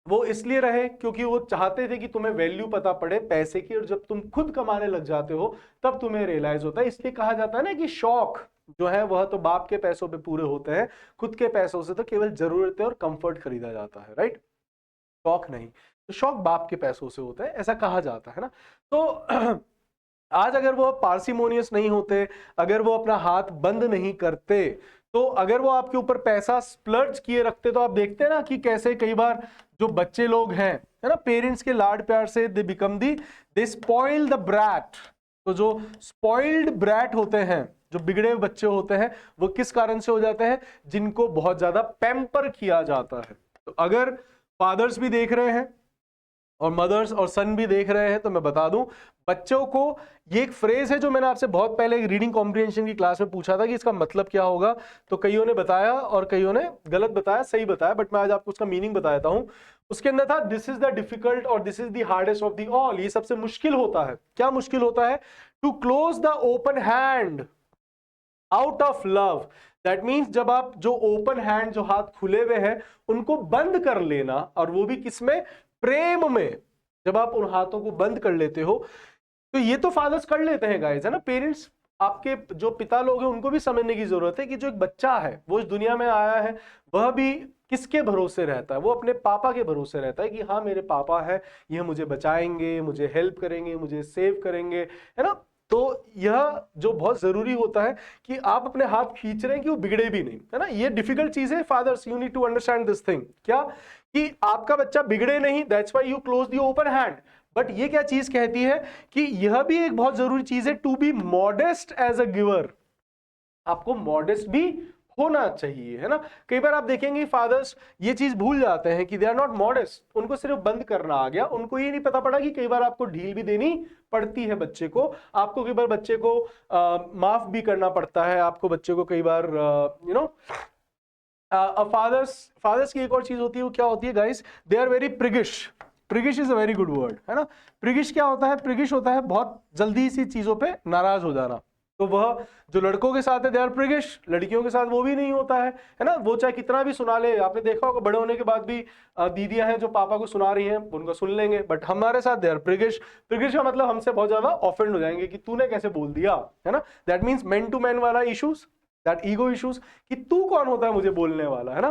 वो इसलिए रहे क्योंकि वो चाहते थे कि तुम्हें वैल्यू पता पड़े पैसे की, और जब तुम खुद कमाने लग जाते हो तब तुम्हें रियलाइज होता है. इसलिए कहा जाता है ना कि शौक जो है वह तो बाप के पैसों पे पूरे होते हैं, खुद के पैसों से तो केवल जरूरतें और कंफर्ट खरीदा जाता है, राइट, शौक नहीं. तो शौक बाप के पैसों से होता है, ऐसा कहा जाता है ना. तो आज अगर वो पार्सिमोनियस नहीं होते, अगर वो अपना हाथ बंद नहीं करते, तो अगर वो आपके ऊपर पैसा स्प्लर्ज किए रखते, तो आप देखते हैं ना कि कैसे कई बार जो बच्चे लोग हैं, है ना, पेरेंट्स के लाड प्यार से दे स्पॉइल द ब्रैट. तो जो स्पॉइल्ड ब्रैट होते हैं, जो बिगड़े बच्चे होते हैं, वो किस कारण से हो जाते हैं? जिनको बहुत ज्यादा पैम्पर किया जाता है. तो अगर फादर्स भी देख रहे हैं और मदर्स और सन भी देख रहे हैं, तो मैं बता दूं बच्चों को, ये एक फ्रेज है जो मैंने आपसे बहुत पहले रीडिंग कॉम्प्रिहेंशन की क्लास में पूछा था कि इसका मतलब क्या होगा. तो कईयों ने बताया और कईयों ने गलत बताया, सही बताया, बट मैं आज आपको उसका मीनिंग बताता हूं. उसके अंदर था दिस इज द डिफिकल्ट और this is the hardest of the all. ये सबसे मुश्किल होता है. क्या मुश्किल होता है? To close the open hand out of love. That means जब आप जो ओपन हैंड, जो हाथ खुले हुए हैं, उनको बंद कर लेना, और वो भी किसमें? प्रेम में. जब आप उन हाथों को बंद कर लेते हो, तो ये तो फादर्स कर लेते हैं गाइस, है ना. पेरेंट्स, आपके जो पिता लोग हैं, उनको भी समझने की जरूरत है कि जो एक बच्चा है वो इस दुनिया में आया है, वह भी किसके भरोसे रहता है? वो अपने पापा के भरोसे रहता है कि हाँ मेरे पापा है, ये मुझे बचाएंगे, मुझे हेल्प करेंगे, मुझे सेव करेंगे, है ना. तो यह जो बहुत जरूरी होता है कि आप अपने हाथ खींच रहे हैं कि वो बिगड़े भी नहीं, है ना. ये डिफिकल्ट चीज है. Fathers, you need to understand this thing. क्या? कि आपका बच्चा बिगड़े नहीं, that's why you close the open hand. But ये क्या चीज कहती है कि यह भी एक बहुत जरूरी चीज है, to be modest as a giver. आपको मॉडेस्ट भी होना चाहिए, है ना. कई बार आप देखेंगे फादर्स ये चीज भूल जाते हैं कि दे आर नॉट मॉडेस्ट. उनको सिर्फ बंद करना आ गया, उनको ये नहीं पता पड़ा कि कई बार आपको ढील भी देनी पड़ती है बच्चे को. आपको कई बार बच्चे को माफ भी करना पड़ता है. आपको बच्चे को कई बार फादर्स की एक और चीज होती है. वो क्या होती है guys? They are very priggish. Priggish is a very good word, है ना. प्रिगिश क्या होता है? प्रिगिश होता है बहुत जल्दी सी चीजों पे नाराज हो जाना. तो वह जो लड़कों के साथ है दे आर प्रिगिश, लड़कियों के साथ वो भी नहीं होता है ना। वो चाहे कितना भी सुना ले, आपने देखा होगा बड़े होने के बाद भी दीदियां हैं जो पापा को सुना रही हैं, उनको सुन लेंगे, बट हमारे साथ दे आर प्रिगिश। प्रिगिश का मतलब हमसे बहुत ज्यादा ऑफेंड हो जाएंगे कि तूने कैसे बोल दिया, है ना। That means man to man वाला इश्यूज, दैट ईगो इश्यूज, कि तू कौन होता है मुझे बोलने वाला, है ना।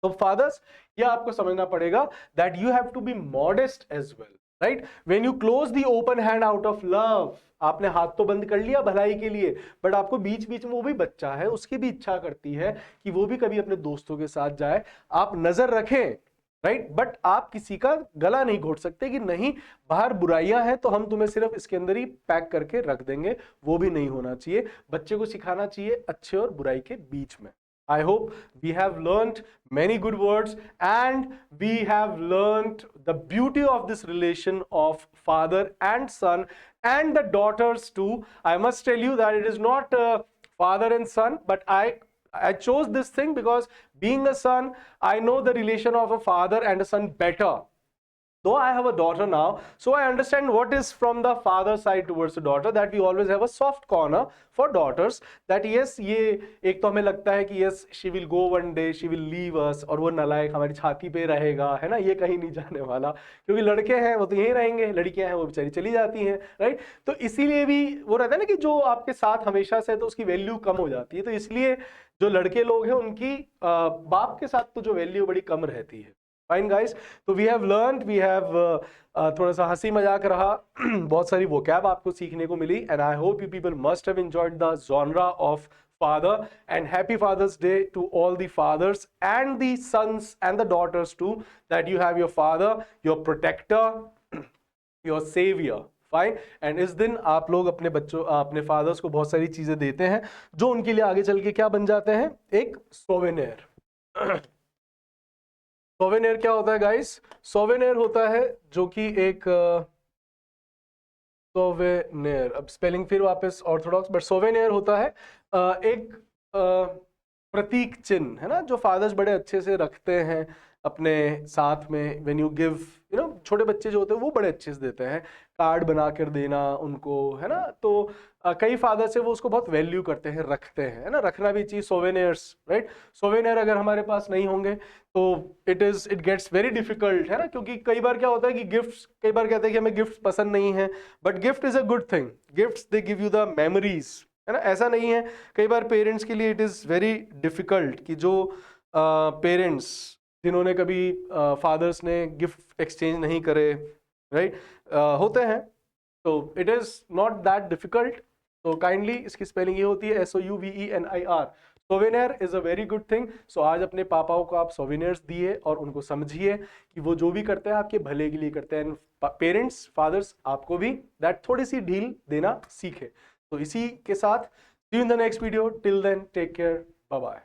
तो फादर्स, ये आपको समझना पड़ेगा that you have to be modest as well, right. When you close the open hand out of love, आपने हाथ तो बंद कर लिया भलाई के लिए, बट आपको बीच बीच में, वो भी बच्चा है, उसकी भी इच्छा करती है कि वो भी कभी अपने दोस्तों के साथ जाए, आप नजर रखें, राइट। बट आप किसी का गला नहीं घोट सकते कि नहीं बाहर बुराइयां हैं तो हम तुम्हें सिर्फ इसके अंदर ही पैक करके रख देंगे, वो भी नहीं होना चाहिए। बच्चे को सिखाना चाहिए अच्छे और बुराई के बीच में। I hope we have learned many good words, and we have learned the beauty of this relation of father and son and the daughters too. I must tell you that it is not father and son, but I chose this thing because being a son, I know the relation of a father and a son better. Though I have a daughter now, so I understand what is from the father side towards the daughter, that we always have a soft corner for daughters, that yes, ये एक तो हमें लगता है कि yes, she will go one day, she will leave us, और वो नालायक हमारी छाती पे रहेगा, है ना, ये कहीं नहीं जाने वाला, क्योंकि लड़के हैं वो तो यहीं रहेंगे, लड़कियां हैं वो बेचारी चली जाती हैं, राइट। तो इसीलिए भी वो रहता है ना कि जो आपके साथ हमेशा से, तो उसकी वैल्यू कम हो जाती है। तो इसलिए जो लड़के लोग हैं उनकी बाप के साथ तो जो वैल्यू बड़ी कम रहती है। फाइन गाइस, तो we have learned, we have थोड़ा सा हंसी मजाक रहा, बहुत सारी वोकैब आपको सीखने को मिली, and i hope you people must have enjoyed the genre of father, and happy Father's Day to all the fathers and the sons and the daughters too, that you have your father, your protector, your savior. Fine. And इस दिन आप लोग अपने बच्चों, अपने फादर्स को बहुत सारी चीजें देते हैं जो उनके लिए आगे चल के क्या बन जाते हैं, एक सोवेनियर। सोवेनियर क्या होता है गाइस? सोवेनियर होता है जो कि एक सोवेनियर, अब स्पेलिंग फिर वापस ऑर्थोडॉक्स, बट सोवेनियर होता है एक प्रतीक चिन्ह, है ना, जो फादर्स बड़े अच्छे से रखते हैं अपने साथ में। When you give, you know, छोटे बच्चे जो होते हैं वो बड़े अच्छे से देते हैं, कार्ड बना कर देना उनको, है ना। तो कई फादर्स है वो उसको बहुत वैल्यू करते हैं, रखते हैं, है ना, रखना भी चाहिए सोवेनियर्स, राइट। सोवेनियर अगर हमारे पास नहीं होंगे तो इट गेट्स वेरी डिफिकल्ट, है ना, क्योंकि कई बार क्या होता है कि गिफ्ट्स, कई बार कहते हैं कि हमें गिफ्ट पसंद नहीं है, but gift is a good thing, gifts they give you the memories, है ना। ऐसा नहीं है, कई बार पेरेंट्स के लिए इट इज वेरी डिफिकल्ट कि जो पेरेंट्स जिन्होंने कभी फादर्स ने गिफ्ट एक्सचेंज नहीं करे, राइट, होते हैं, तो it is not that difficult. तो काइंडली इसकी स्पेलिंग ये होती है SOUVENIR। Souvenir is a very good thing. So आज अपने पापाओं को आप सोवेनियर्स दिए और उनको समझिए कि वो जो भी करते हैं आपके भले के लिए करते हैं। पेरेंट्स, फादर्स, आपको भी दैट थोड़ी सी ढील देना सीखे। तो इसी के साथ see you in the next video, till then take care, bye bye.